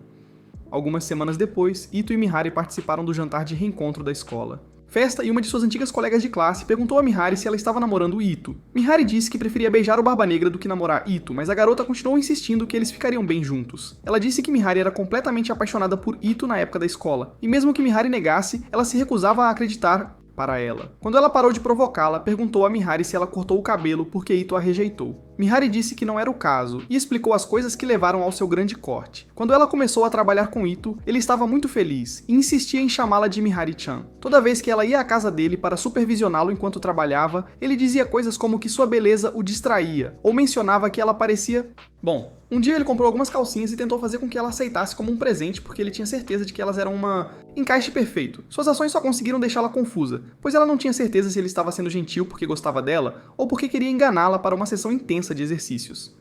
Algumas semanas depois, Ito e Mihari participaram do jantar de reencontro da escola. Festa e uma de suas antigas colegas de classe perguntou a Mihari se ela estava namorando Ito. Mihari disse que preferia beijar o Barba Negra do que namorar Ito, mas a garota continuou insistindo que eles ficariam bem juntos. Ela disse que Mihari era completamente apaixonada por Ito na época da escola, e mesmo que Mihari negasse, ela se recusava a acreditar para ela. Quando ela parou de provocá-la, perguntou a Mihari se ela cortou o cabelo porque Ito a rejeitou. Mihari disse que não era o caso e explicou as coisas que levaram ao seu grande corte. Quando ela começou a trabalhar com Ito, ele estava muito feliz e insistia em chamá-la de Mihari-chan. Toda vez que ela ia à casa dele para supervisioná-lo enquanto trabalhava, ele dizia coisas como que sua beleza o distraía, ou mencionava que ela parecia... Bom, um dia ele comprou algumas calcinhas e tentou fazer com que ela aceitasse como um presente porque ele tinha certeza de que elas eram encaixe perfeito. Suas ações só conseguiram deixá-la confusa, pois ela não tinha certeza se ele estava sendo gentil porque gostava dela ou porque queria enganá-la para uma sessão intensa de exercícios.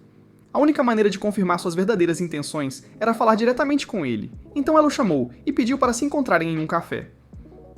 A única maneira de confirmar suas verdadeiras intenções era falar diretamente com ele, então ela o chamou e pediu para se encontrarem em um café.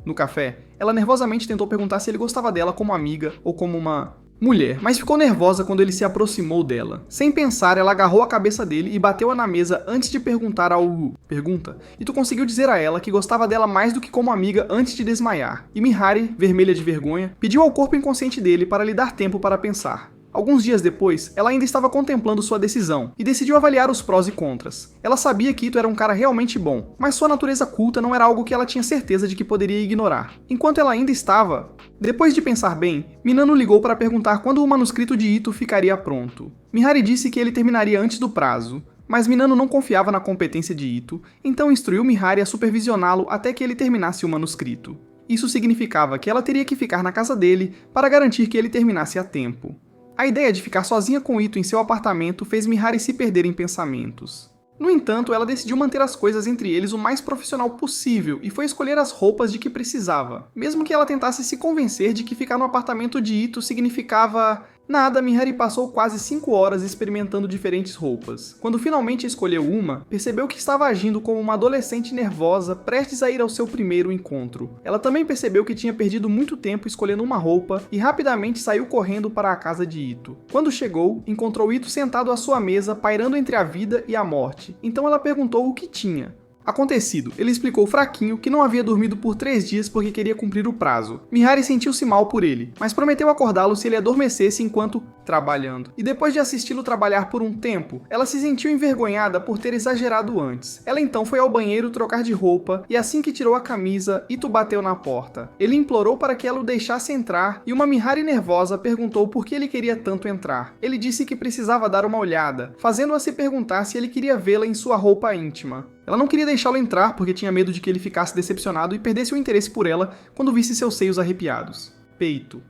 No café, ela nervosamente tentou perguntar se ele gostava dela como amiga ou como uma mulher, mas ficou nervosa quando ele se aproximou dela. Sem pensar, ela agarrou a cabeça dele e bateu-a na mesa antes de perguntar ao... Pergunta? E tu conseguiu dizer a ela que gostava dela mais do que como amiga antes de desmaiar. E Mihari, vermelha de vergonha, pediu ao corpo inconsciente dele para lhe dar tempo para pensar. Alguns dias depois, ela ainda estava contemplando sua decisão e decidiu avaliar os prós e contras. Ela sabia que Ito era um cara realmente bom, mas sua natureza culta não era algo que ela tinha certeza de que poderia ignorar. Enquanto ela ainda estava... Depois de pensar bem, Minano ligou para perguntar quando o manuscrito de Ito ficaria pronto. Mihari disse que ele terminaria antes do prazo, mas Minano não confiava na competência de Ito, então instruiu Mihari a supervisioná-lo até que ele terminasse o manuscrito. Isso significava que ela teria que ficar na casa dele para garantir que ele terminasse a tempo. A ideia de ficar sozinha com Ito em seu apartamento fez Mihari se perder em pensamentos. No entanto, ela decidiu manter as coisas entre eles o mais profissional possível e foi escolher as roupas de que precisava. Mesmo que ela tentasse se convencer de que ficar no apartamento de Ito significava... Nada, Mihari passou quase 5 horas experimentando diferentes roupas. Quando finalmente escolheu uma, percebeu que estava agindo como uma adolescente nervosa prestes a ir ao seu primeiro encontro. Ela também percebeu que tinha perdido muito tempo escolhendo uma roupa e rapidamente saiu correndo para a casa de Ito. Quando chegou, encontrou Ito sentado à sua mesa, pairando entre a vida e a morte. Então ela perguntou o que tinha. Acontecido, ele explicou fraquinho que não havia dormido por 3 dias porque queria cumprir o prazo. Mihari sentiu-se mal por ele, mas prometeu acordá-lo se ele adormecesse enquanto trabalhando. E depois de assisti-lo trabalhar por um tempo, ela se sentiu envergonhada por ter exagerado antes. Ela então foi ao banheiro trocar de roupa e assim que tirou a camisa, Ito bateu na porta. Ele implorou para que ela o deixasse entrar e uma Mihari nervosa perguntou por que ele queria tanto entrar. Ele disse que precisava dar uma olhada, fazendo-a se perguntar se ele queria vê-la em sua roupa íntima. Ela não queria deixá-lo entrar porque tinha medo de que ele ficasse decepcionado e perdesse o interesse por ela quando visse seus seios arrepiados. Peito.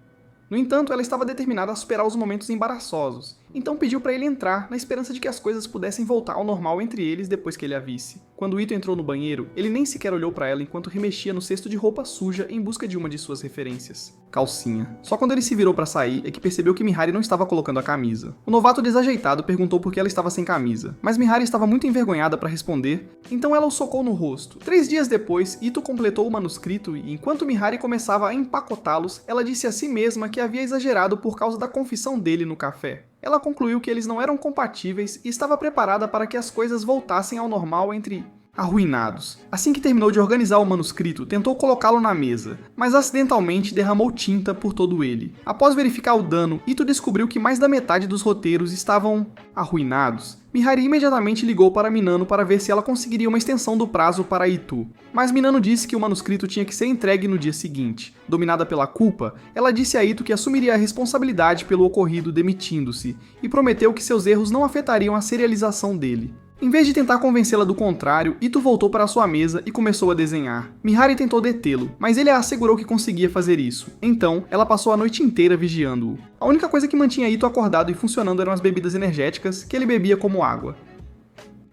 No entanto, ela estava determinada a superar os momentos embaraçosos, então pediu para ele entrar na esperança de que as coisas pudessem voltar ao normal entre eles depois que ele a visse. Quando Ito entrou no banheiro, ele nem sequer olhou para ela enquanto remexia no cesto de roupa suja em busca de uma de suas referências. Calcinha. Só quando ele se virou para sair é que percebeu que Mihari não estava colocando a camisa. O novato desajeitado perguntou por que ela estava sem camisa, mas Mihari estava muito envergonhada para responder, então ela o socou no rosto. 3 dias depois, Ito completou o manuscrito e, enquanto Mihari começava a empacotá-los, ela disse a si mesma que havia exagerado por causa da confissão dele no café. Ela concluiu que eles não eram compatíveis e estava preparada para que as coisas voltassem ao normal entre arruinados. Assim que terminou de organizar o manuscrito, tentou colocá-lo na mesa, mas acidentalmente derramou tinta por todo ele. Após verificar o dano, Ito descobriu que mais da metade dos roteiros estavam arruinados. Mihari imediatamente ligou para Minano para ver se ela conseguiria uma extensão do prazo para Ito. Mas Minano disse que o manuscrito tinha que ser entregue no dia seguinte. Dominada pela culpa, ela disse a Ito que assumiria a responsabilidade pelo ocorrido demitindo-se, e prometeu que seus erros não afetariam a serialização dele. Em vez de tentar convencê-la do contrário, Ito voltou para sua mesa e começou a desenhar. Mihari tentou detê-lo, mas ele a assegurou que conseguia fazer isso. Então, ela passou a noite inteira vigiando-o. A única coisa que mantinha Ito acordado e funcionando eram as bebidas energéticas, que ele bebia como água.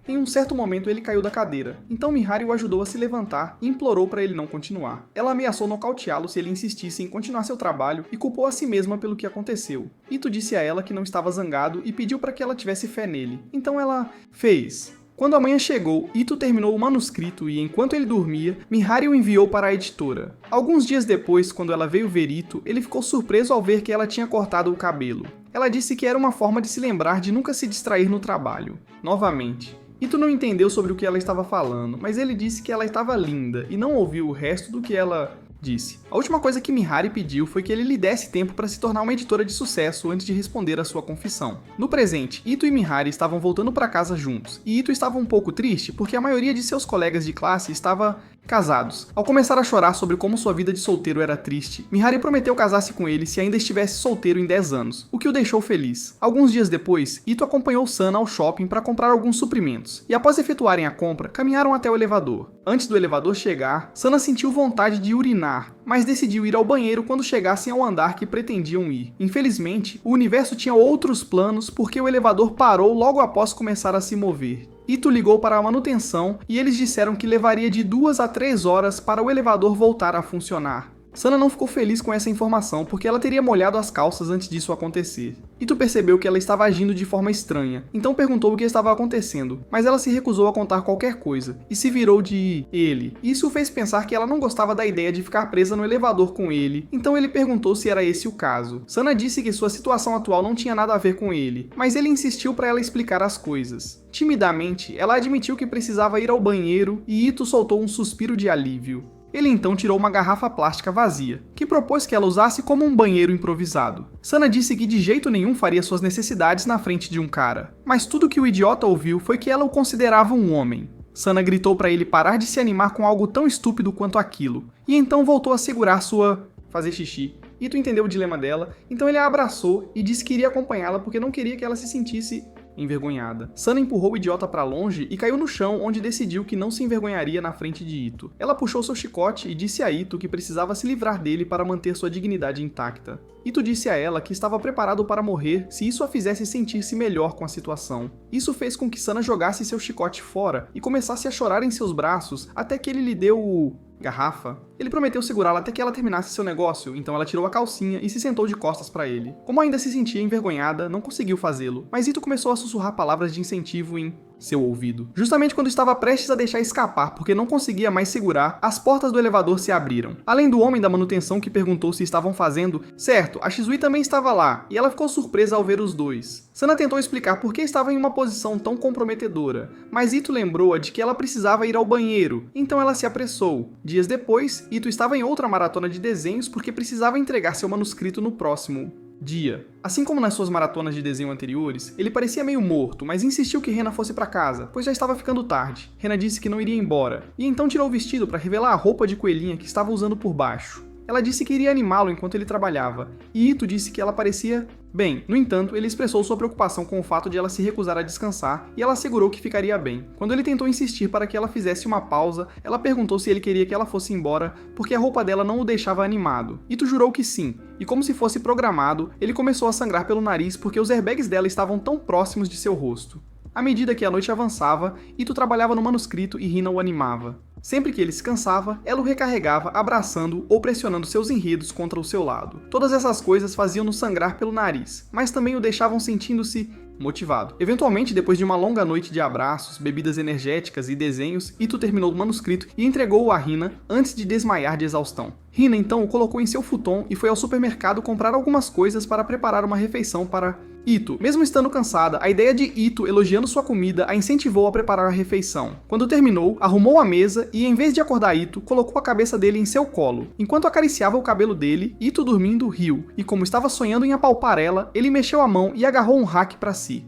Em um certo momento ele caiu da cadeira, então Mihari o ajudou a se levantar e implorou para ele não continuar. Ela ameaçou nocauteá-lo se ele insistisse em continuar seu trabalho e culpou a si mesma pelo que aconteceu. Ito disse a ela que não estava zangado e pediu para que ela tivesse fé nele, então ela fez. Quando a manhã chegou, Ito terminou o manuscrito e, enquanto ele dormia, Mihari o enviou para a editora. Alguns dias depois, quando ela veio ver Ito, ele ficou surpreso ao ver que ela tinha cortado o cabelo. Ela disse que era uma forma de se lembrar de nunca se distrair no trabalho. Novamente. Ito não entendeu sobre o que ela estava falando, mas ele disse que ela estava linda e não ouviu o resto do que ela disse. A última coisa que Mihari pediu foi que ele lhe desse tempo para se tornar uma editora de sucesso antes de responder à sua confissão. No presente, Ito e Mihari estavam voltando para casa juntos, e Ito estava um pouco triste porque a maioria de seus colegas de classe estava Casados. Ao começar a chorar sobre como sua vida de solteiro era triste, Mihari prometeu casar-se com ele se ainda estivesse solteiro em 10 anos, o que o deixou feliz. Alguns dias depois, Ito acompanhou Sana ao shopping para comprar alguns suprimentos, e após efetuarem a compra, caminharam até o elevador. Antes do elevador chegar, Sana sentiu vontade de urinar, mas decidiu ir ao banheiro quando chegassem ao andar que pretendiam ir. Infelizmente, o universo tinha outros planos porque o elevador parou logo após começar a se mover. Ito ligou para a manutenção e eles disseram que levaria de 2 a 3 horas para o elevador voltar a funcionar. Sana não ficou feliz com essa informação porque ela teria molhado as calças antes disso acontecer. Ito percebeu que ela estava agindo de forma estranha, então perguntou o que estava acontecendo, mas ela se recusou a contar qualquer coisa, e se virou de ele. Isso o fez pensar que ela não gostava da ideia de ficar presa no elevador com ele, então ele perguntou se era esse o caso. Sana disse que sua situação atual não tinha nada a ver com ele, mas ele insistiu para ela explicar as coisas. Timidamente, ela admitiu que precisava ir ao banheiro e Ito soltou um suspiro de alívio. Ele então tirou uma garrafa plástica vazia, que propôs que ela usasse como um banheiro improvisado. Sana disse que de jeito nenhum faria suas necessidades na frente de um cara, mas tudo que o idiota ouviu foi que ela o considerava um homem. Sana gritou para ele parar de se animar com algo tão estúpido quanto aquilo, e então voltou a segurar sua... fazer xixi. Ito entendeu o dilema dela, então ele a abraçou e disse que iria acompanhá-la porque não queria que ela se sentisse envergonhada. Sana empurrou o idiota pra longe e caiu no chão, onde decidiu que não se envergonharia na frente de Ito. Ela puxou seu chicote e disse a Ito que precisava se livrar dele para manter sua dignidade intacta. Ito disse a ela que estava preparado para morrer se isso a fizesse sentir-se melhor com a situação. Isso fez com que Sana jogasse seu chicote fora e começasse a chorar em seus braços até que ele lhe deu o... garrafa. Ele prometeu segurá-la até que ela terminasse seu negócio, então ela tirou a calcinha e se sentou de costas para ele. Como ainda se sentia envergonhada, não conseguiu fazê-lo, mas Ito começou a sussurrar palavras de incentivo em seu ouvido. Justamente quando estava prestes a deixar escapar porque não conseguia mais segurar, as portas do elevador se abriram. Além do homem da manutenção que perguntou se estavam fazendo, certo, a Shizui também estava lá, e ela ficou surpresa ao ver os dois. Sana tentou explicar por que estava em uma posição tão comprometedora, mas Ito lembrou-a de que ela precisava ir ao banheiro, então ela se apressou. Dias depois, Ito estava em outra maratona de desenhos porque precisava entregar seu manuscrito no próximo dia. Assim como nas suas maratonas de desenho anteriores, ele parecia meio morto, mas insistiu que Rena fosse para casa, pois já estava ficando tarde. Rena disse que não iria embora, e então tirou o vestido para revelar a roupa de coelhinha que estava usando por baixo. Ela disse que iria animá-lo enquanto ele trabalhava, e Ito disse que ela parecia bem. No entanto, ele expressou sua preocupação com o fato de ela se recusar a descansar, e ela assegurou que ficaria bem. Quando ele tentou insistir para que ela fizesse uma pausa, ela perguntou se ele queria que ela fosse embora, porque a roupa dela não o deixava animado. Ito jurou que sim, e como se fosse programado, ele começou a sangrar pelo nariz porque os airbags dela estavam tão próximos de seu rosto. À medida que a noite avançava, Ito trabalhava no manuscrito e Rina o animava. Sempre que ele se cansava, ela o recarregava abraçando ou pressionando seus enredos contra o seu lado. Todas essas coisas faziam-no sangrar pelo nariz, mas também o deixavam sentindo-se motivado. Eventualmente, depois de uma longa noite de abraços, bebidas energéticas e desenhos, Ito terminou o manuscrito e entregou-o a Rina antes de desmaiar de exaustão. Rina então o colocou em seu futon e foi ao supermercado comprar algumas coisas para preparar uma refeição para Ito. Mesmo estando cansada, a ideia de Ito elogiando sua comida a incentivou a preparar a refeição. Quando terminou, arrumou a mesa e, em vez de acordar Ito, colocou a cabeça dele em seu colo. Enquanto acariciava o cabelo dele, Ito dormindo riu, e como estava sonhando em apalpar ela, ele mexeu a mão e agarrou um hack para si.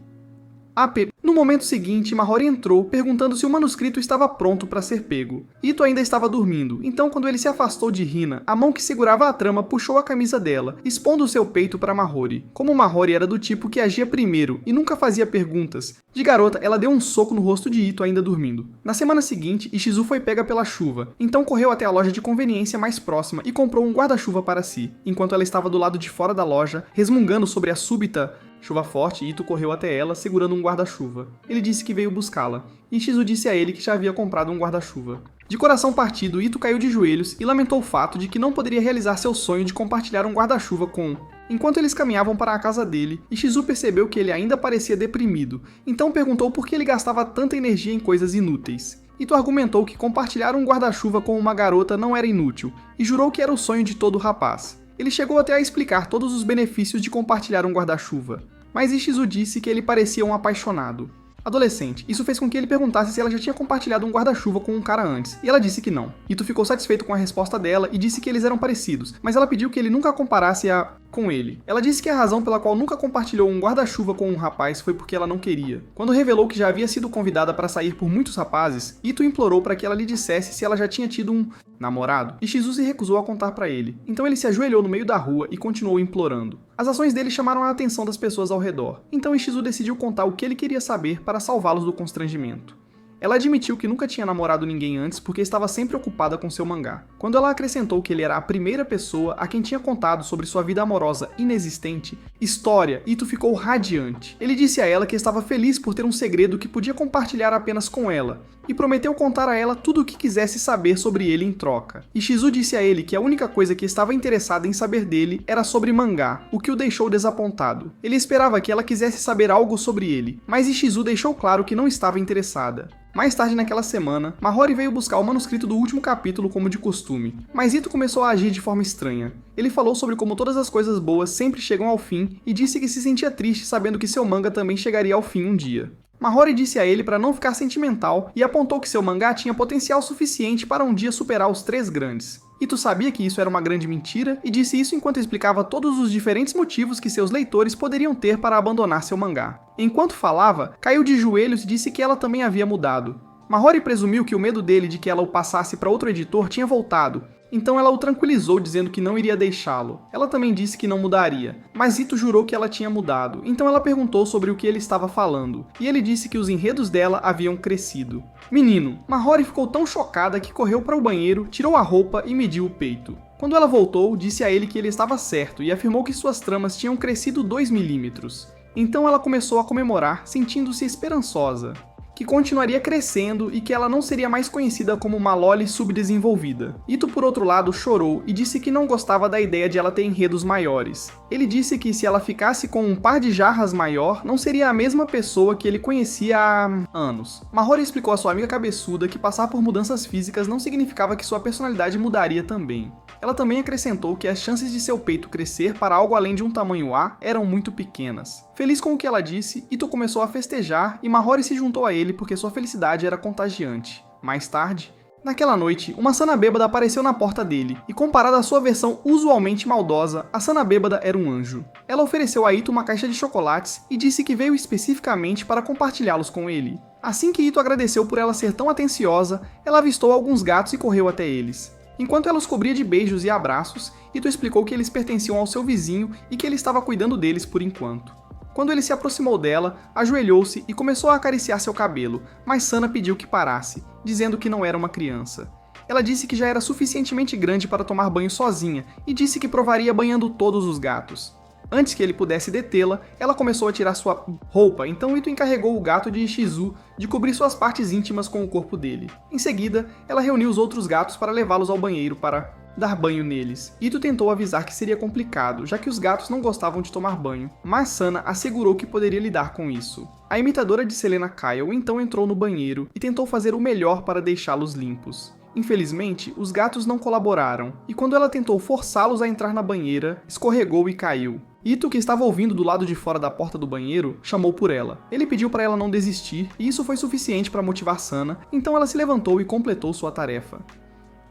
No momento seguinte, Mahori entrou, perguntando se o manuscrito estava pronto para ser pego. Ito ainda estava dormindo, então quando ele se afastou de Rina, a mão que segurava a trama puxou a camisa dela, expondo o seu peito para Mahori. Como Mahori era do tipo que agia primeiro e nunca fazia perguntas, de garota ela deu um soco no rosto de Ito ainda dormindo. Na semana seguinte, Ishizu foi pega pela chuva, então correu até a loja de conveniência mais próxima e comprou um guarda-chuva para si. Enquanto ela estava do lado de fora da loja, resmungando sobre a súbita chuva forte, Ito correu até ela, segurando um guarda-chuva. Ele disse que veio buscá-la, e Shizu disse a ele que já havia comprado um guarda-chuva. De coração partido, Ito caiu de joelhos e lamentou o fato de que não poderia realizar seu sonho de compartilhar um guarda-chuva com... Enquanto eles caminhavam para a casa dele, Ishizu percebeu que ele ainda parecia deprimido, então perguntou por que ele gastava tanta energia em coisas inúteis. Ito argumentou que compartilhar um guarda-chuva com uma garota não era inútil, e jurou que era o sonho de todo rapaz. Ele chegou até a explicar todos os benefícios de compartilhar um guarda-chuva, mas Ishizu disse que ele parecia um apaixonado. Adolescente, isso fez com que ele perguntasse se ela já tinha compartilhado um guarda-chuva com um cara antes, e ela disse que não. Ito ficou satisfeito com a resposta dela e disse que eles eram parecidos, mas ela pediu que ele nunca a comparasse com ele. Ela disse que a razão pela qual nunca compartilhou um guarda-chuva com um rapaz foi porque ela não queria. Quando revelou que já havia sido convidada para sair por muitos rapazes, Ito implorou para que ela lhe dissesse se ela já tinha tido um namorado, e Shizu se recusou a contar para ele. Então ele se ajoelhou no meio da rua e continuou implorando. As ações dele chamaram a atenção das pessoas ao redor, então Shizu decidiu contar o que ele queria saber para salvá-los do constrangimento. Ela admitiu que nunca tinha namorado ninguém antes porque estava sempre ocupada com seu mangá. Quando ela acrescentou que ele era a primeira pessoa a quem tinha contado sobre sua vida amorosa inexistente, Ito ficou radiante. Ele disse a ela que estava feliz por ter um segredo que podia compartilhar apenas com ela, e prometeu contar a ela tudo o que quisesse saber sobre ele em troca. E Shizu disse a ele que a única coisa que estava interessada em saber dele era sobre mangá, o que o deixou desapontado. Ele esperava que ela quisesse saber algo sobre ele, mas Shizu deixou claro que não estava interessada. Mais tarde naquela semana, Mahori veio buscar o manuscrito do último capítulo como de costume, mas Ito começou a agir de forma estranha. Ele falou sobre como todas as coisas boas sempre chegam ao fim e disse que se sentia triste sabendo que seu manga também chegaria ao fim um dia. Mahori disse a ele para não ficar sentimental e apontou que seu mangá tinha potencial suficiente para um dia superar os 3 grandes. Ito sabia que isso era uma grande mentira e disse isso enquanto explicava todos os diferentes motivos que seus leitores poderiam ter para abandonar seu mangá. Enquanto falava, caiu de joelhos e disse que ela também havia mudado. Mahori presumiu que o medo dele de que ela o passasse para outro editor tinha voltado, então ela o tranquilizou dizendo que não iria deixá-lo. Ela também disse que não mudaria, mas Ito jurou que ela tinha mudado, então ela perguntou sobre o que ele estava falando, e ele disse que os enredos dela haviam crescido. Menino, Mahori ficou tão chocada que correu para o banheiro, tirou a roupa e mediu o peito. Quando ela voltou, disse a ele que ele estava certo e afirmou que suas tramas tinham crescido 2 milímetros. Então ela começou a comemorar, sentindo-se esperançosa, que continuaria crescendo e que ela não seria mais conhecida como uma loli subdesenvolvida. Ito, por outro lado, chorou e disse que não gostava da ideia de ela ter enredos maiores. Ele disse que se ela ficasse com um par de jarras maior, não seria a mesma pessoa que ele conhecia há anos. Mahori explicou à sua amiga cabeçuda que passar por mudanças físicas não significava que sua personalidade mudaria também. Ela também acrescentou que as chances de seu peito crescer para algo além de um tamanho A eram muito pequenas. Feliz com o que ela disse, Ito começou a festejar e Mahori se juntou a ele porque sua felicidade era contagiante. Mais tarde, naquela noite, uma Sana bêbada apareceu na porta dele, e comparada à sua versão usualmente maldosa, a Sana bêbada era um anjo. Ela ofereceu a Ito uma caixa de chocolates e disse que veio especificamente para compartilhá-los com ele. Assim que Ito agradeceu por ela ser tão atenciosa, ela avistou alguns gatos e correu até eles. Enquanto ela os cobria de beijos e abraços, Ito explicou que eles pertenciam ao seu vizinho e que ele estava cuidando deles por enquanto. Quando ele se aproximou dela, ajoelhou-se e começou a acariciar seu cabelo, mas Sana pediu que parasse, dizendo que não era uma criança. Ela disse que já era suficientemente grande para tomar banho sozinha e disse que provaria banhando todos os gatos. Antes que ele pudesse detê-la, ela começou a tirar sua roupa, então Ito encarregou o gato de Shizu de cobrir suas partes íntimas com o corpo dele. Em seguida, ela reuniu os outros gatos para levá-los ao banheiro para dar banho neles. Ito tentou avisar que seria complicado, já que os gatos não gostavam de tomar banho, mas Sana assegurou que poderia lidar com isso. A imitadora de Selena Kyle então entrou no banheiro e tentou fazer o melhor para deixá-los limpos. Infelizmente, os gatos não colaboraram, e quando ela tentou forçá-los a entrar na banheira, escorregou e caiu. Ito, que estava ouvindo do lado de fora da porta do banheiro, chamou por ela. Ele pediu para ela não desistir, e isso foi suficiente para motivar Sana, então ela se levantou e completou sua tarefa.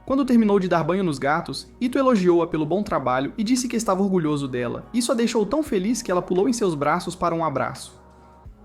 Quando terminou de dar banho nos gatos, Ito elogiou-a pelo bom trabalho e disse que estava orgulhoso dela. Isso a deixou tão feliz que ela pulou em seus braços para um abraço.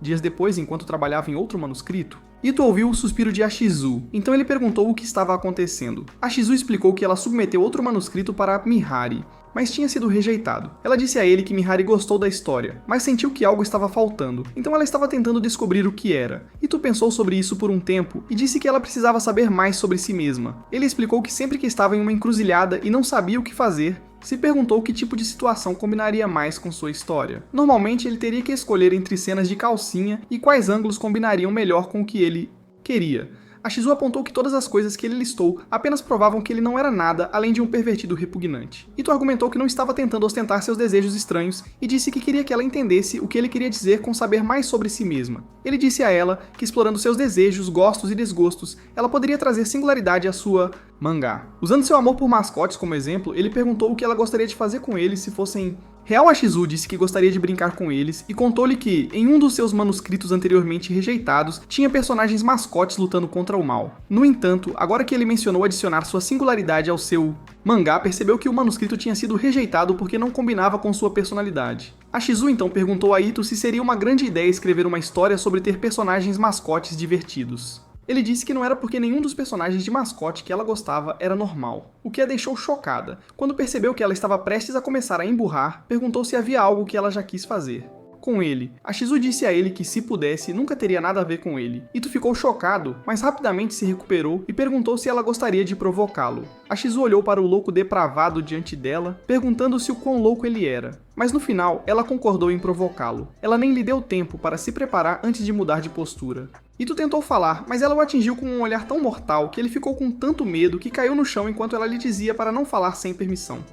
Dias depois, enquanto trabalhava em outro manuscrito, Ito ouviu o suspiro de Ashizu, então ele perguntou o que estava acontecendo. Ashizu explicou que ela submeteu outro manuscrito para Mihari, mas tinha sido rejeitado. Ela disse a ele que Mihari gostou da história, mas sentiu que algo estava faltando, então ela estava tentando descobrir o que era. Ito pensou sobre isso por um tempo e disse que ela precisava saber mais sobre si mesma. Ele explicou que sempre que estava em uma encruzilhada e não sabia o que fazer, se perguntou que tipo de situação combinaria mais com sua história. Normalmente ele teria que escolher entre cenas de calcinha e quais ângulos combinariam melhor com o que ele queria. Ashizu apontou que todas as coisas que ele listou apenas provavam que ele não era nada além de um pervertido repugnante. Ito argumentou que não estava tentando ostentar seus desejos estranhos e disse que queria que ela entendesse o que ele queria dizer com saber mais sobre si mesma. Ele disse a ela que explorando seus desejos, gostos e desgostos, ela poderia trazer singularidade à sua mangá. Usando seu amor por mascotes como exemplo, ele perguntou o que ela gostaria de fazer com eles se fossem Real Shizu disse que gostaria de brincar com eles e contou-lhe que, em um dos seus manuscritos anteriormente rejeitados, tinha personagens mascotes lutando contra o mal. No entanto, agora que ele mencionou adicionar sua singularidade ao seu mangá, percebeu que o manuscrito tinha sido rejeitado porque não combinava com sua personalidade. A Shizu então perguntou a Ito se seria uma grande ideia escrever uma história sobre ter personagens mascotes divertidos. Ele disse que não era porque nenhum dos personagens de mascote que ela gostava era normal, o que a deixou chocada. Quando percebeu que ela estava prestes a começar a emburrar, perguntou se havia algo que ela já quis fazer com ele. A Shizu disse a ele que, se pudesse, nunca teria nada a ver com ele. Ito ficou chocado, mas rapidamente se recuperou e perguntou se ela gostaria de provocá-lo. A Shizu olhou para o louco depravado diante dela, perguntando-se o quão louco ele era. Mas no final, ela concordou em provocá-lo. Ela nem lhe deu tempo para se preparar antes de mudar de postura. Ito tentou falar, mas ela o atingiu com um olhar tão mortal que ele ficou com tanto medo que caiu no chão enquanto ela lhe dizia para não falar sem permissão.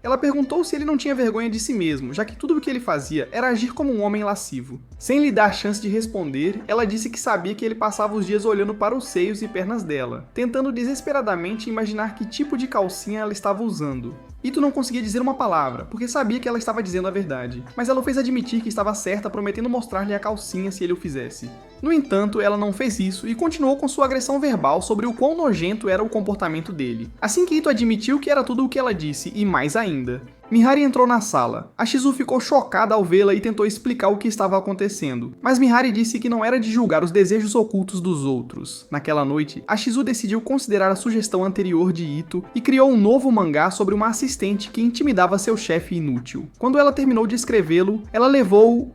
Ela perguntou se ele não tinha vergonha de si mesmo, já que tudo o que ele fazia era agir como um homem lascivo. Sem lhe dar a chance de responder, ela disse que sabia que ele passava os dias olhando para os seios e pernas dela, tentando desesperadamente imaginar que tipo de calcinha ela estava usando. Ito não conseguia dizer uma palavra, porque sabia que ela estava dizendo a verdade, mas ela o fez admitir que estava certa, prometendo mostrar-lhe a calcinha se ele o fizesse. No entanto, ela não fez isso e continuou com sua agressão verbal sobre o quão nojento era o comportamento dele. Assim que Ito admitiu que era tudo o que ela disse, e mais ainda. Mihari entrou na sala. A Shizu ficou chocada ao vê-la e tentou explicar o que estava acontecendo, mas Mihari disse que não era de julgar os desejos ocultos dos outros. Naquela noite, a Shizu decidiu considerar a sugestão anterior de Ito e criou um novo mangá sobre uma assistente que intimidava seu chefe inútil. Quando ela terminou de escrevê-lo, ela levou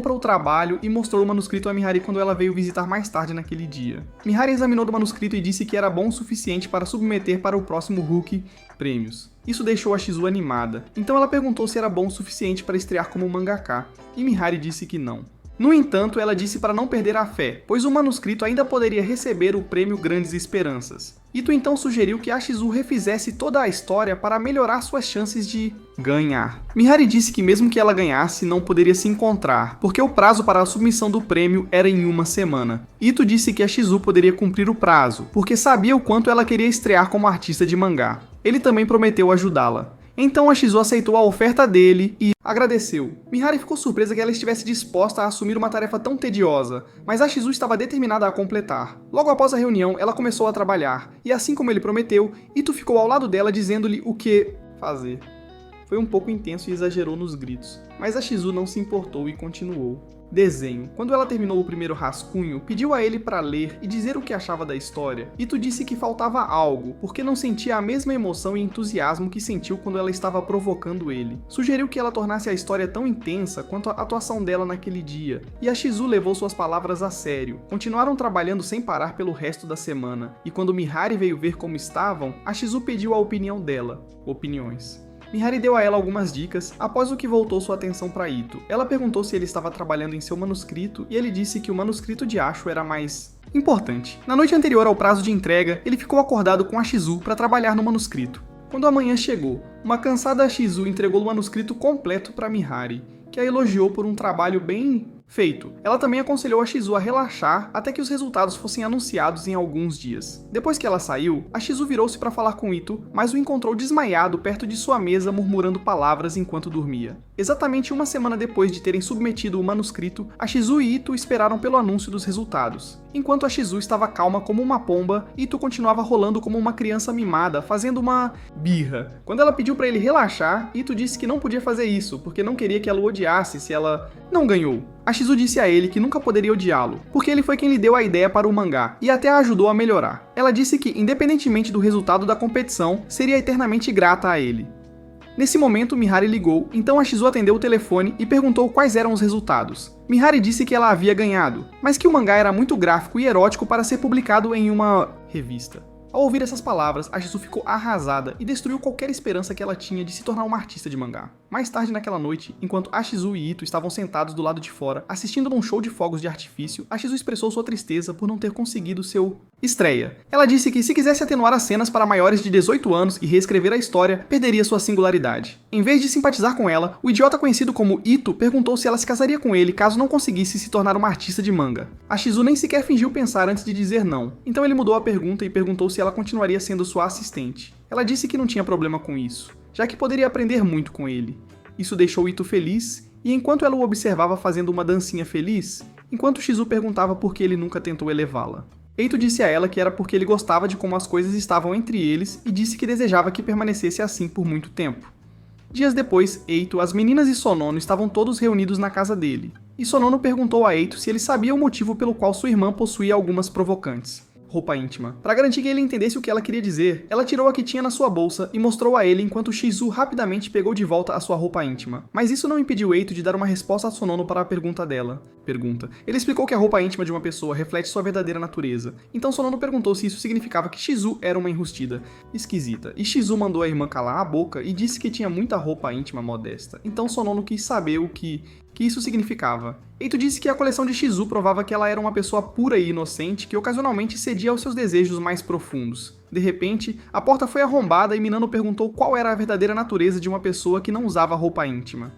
para o trabalho e mostrou o manuscrito a Mihari quando ela veio visitar mais tarde naquele dia. Mihari examinou o manuscrito e disse que era bom o suficiente para submeter para o próximo Hulk prêmios. Isso deixou a Shizu animada, então ela perguntou se era bom o suficiente para estrear como mangaka, e Mihari disse que não. No entanto, ela disse para não perder a fé, pois o manuscrito ainda poderia receber o prêmio Grandes Esperanças. Ito então sugeriu que a Shizu refizesse toda a história para melhorar suas chances de ganhar. Mihari disse que mesmo que ela ganhasse, não poderia se encontrar, porque o prazo para a submissão do prêmio era em uma semana. Ito disse que a Shizu poderia cumprir o prazo, porque sabia o quanto ela queria estrear como artista de mangá. Ele também prometeu ajudá-la. Então a Shizu aceitou a oferta dele e agradeceu. Mihari ficou surpresa que ela estivesse disposta a assumir uma tarefa tão tediosa, mas a Shizu estava determinada a completar. Logo após a reunião, ela começou a trabalhar, e assim como ele prometeu, Ito ficou ao lado dela dizendo-lhe o que fazer. Foi um pouco intenso e exagerou nos gritos, mas a Shizu não se importou e continuou. Desenho. Quando ela terminou o primeiro rascunho, pediu a ele para ler e dizer o que achava da história. Ito disse que faltava algo, porque não sentia a mesma emoção e entusiasmo que sentiu quando ela estava provocando ele. Sugeriu que ela tornasse a história tão intensa quanto a atuação dela naquele dia, e a Shizu levou suas palavras a sério. Continuaram trabalhando sem parar pelo resto da semana, e quando Mihari veio ver como estavam, a Shizu pediu a opinião dela. Opiniões. Mihari deu a ela algumas dicas, após o que voltou sua atenção para Ito. Ela perguntou se ele estava trabalhando em seu manuscrito, e ele disse que o manuscrito de Asho era mais importante. Na noite anterior ao prazo de entrega, ele ficou acordado com a Shizu para trabalhar no manuscrito. Quando a manhã chegou, uma cansada Shizu entregou o manuscrito completo para Mihari, que a elogiou por um trabalho bem feito. Ela também aconselhou a Shizu a relaxar até que os resultados fossem anunciados em alguns dias. Depois que ela saiu, a Shizu virou-se para falar com Ito, mas o encontrou desmaiado perto de sua mesa murmurando palavras enquanto dormia. Exatamente uma semana depois de terem submetido o manuscrito, a Shizu e Ito esperaram pelo anúncio dos resultados. Enquanto a Shizu estava calma como uma pomba, Ito continuava rolando como uma criança mimada, fazendo uma birra. Quando ela pediu para ele relaxar, Ito disse que não podia fazer isso, porque não queria que ela o odiasse se ela não ganhou. A Shizu disse a ele que nunca poderia odiá-lo, porque ele foi quem lhe deu a ideia para o mangá, e até a ajudou a melhorar. Ela disse que, independentemente do resultado da competição, seria eternamente grata a ele. Nesse momento, Mihari ligou, então a Shizu atendeu o telefone e perguntou quais eram os resultados. Mihari disse que ela havia ganhado, mas que o mangá era muito gráfico e erótico para ser publicado em uma revista. Ao ouvir essas palavras, a Shizu ficou arrasada e destruiu qualquer esperança que ela tinha de se tornar uma artista de mangá. Mais tarde naquela noite, enquanto a Shizu e Ito estavam sentados do lado de fora, assistindo num show de fogos de artifício, a Shizu expressou sua tristeza por não ter conseguido seu estreia. Ela disse que se quisesse atenuar as cenas para maiores de 18 anos e reescrever a história, perderia sua singularidade. Em vez de simpatizar com ela, o idiota conhecido como Ito perguntou se ela se casaria com ele caso não conseguisse se tornar uma artista de manga. A Shizu nem sequer fingiu pensar antes de dizer não, então ele mudou a pergunta e perguntou se ela continuaria sendo sua assistente. Ela disse que não tinha problema com isso, já que poderia aprender muito com ele. Isso deixou Ito feliz, e enquanto ela o observava fazendo uma dancinha feliz, enquanto Shizu perguntava por que ele nunca tentou elevá-la. Eito disse a ela que era porque ele gostava de como as coisas estavam entre eles e disse que desejava que permanecesse assim por muito tempo. Dias depois, Eito, as meninas e Sonono estavam todos reunidos na casa dele, e Sonono perguntou a Eito se ele sabia o motivo pelo qual sua irmã possuía algumas provocantes. Roupa íntima. Para garantir que ele entendesse o que ela queria dizer, ela tirou a que tinha na sua bolsa e mostrou a ele enquanto Shizu rapidamente pegou de volta a sua roupa íntima. Mas isso não impediu Eito de dar uma resposta a Sonono para a pergunta dela. Ele explicou que a roupa íntima de uma pessoa reflete sua verdadeira natureza. Então Sonono perguntou se isso significava que Shizu era uma enrustida. Esquisita. E Shizu mandou a irmã calar a boca e disse que tinha muita roupa íntima modesta. Então Sonono quis saber o que isso significava. Eito disse que a coleção de Shizu provava que ela era uma pessoa pura e inocente que ocasionalmente cedia aos seus desejos mais profundos. De repente, a porta foi arrombada e Minano perguntou qual era a verdadeira natureza de uma pessoa que não usava roupa íntima.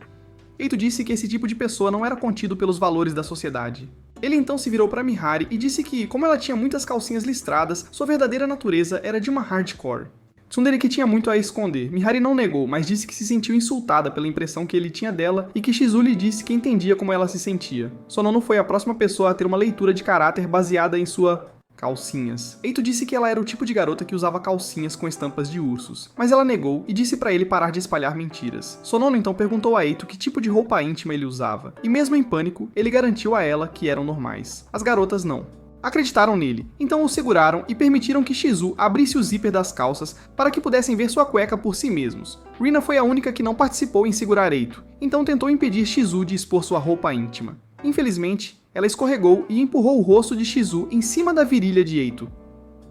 Eito disse que esse tipo de pessoa não era contido pelos valores da sociedade. Ele então se virou para Mihari e disse que, como ela tinha muitas calcinhas listradas, sua verdadeira natureza era de uma hardcore. Tsundere que tinha muito a esconder. Mihari não negou, mas disse que se sentiu insultada pela impressão que ele tinha dela e que Shizu lhe disse que entendia como ela se sentia. Sonono foi a próxima pessoa a ter uma leitura de caráter baseada em sua calcinhas. Eito disse que ela era o tipo de garota que usava calcinhas com estampas de ursos, mas ela negou e disse para ele parar de espalhar mentiras. Sonono então perguntou a Eito que tipo de roupa íntima ele usava, e mesmo em pânico, ele garantiu a ela que eram normais. As garotas não. Acreditaram nele, então o seguraram e permitiram que Shizu abrisse o zíper das calças para que pudessem ver sua cueca por si mesmos. Rina foi a única que não participou em segurar Eito, então tentou impedir Shizu de expor sua roupa íntima. Infelizmente, ela escorregou e empurrou o rosto de Shizu em cima da virilha de Eito.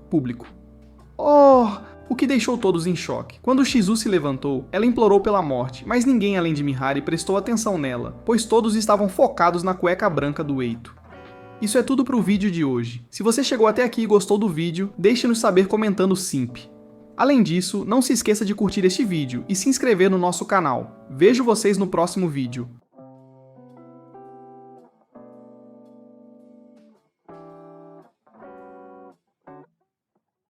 Público. Oh! O que deixou todos em choque. Quando Shizu se levantou, ela implorou pela morte, mas ninguém além de Mihari prestou atenção nela, pois todos estavam focados na cueca branca do Eito. Isso é tudo pro vídeo de hoje. Se você chegou até aqui e gostou do vídeo, deixe-nos saber comentando simp. Além disso, não se esqueça de curtir este vídeo e se inscrever no nosso canal. Vejo vocês no próximo vídeo.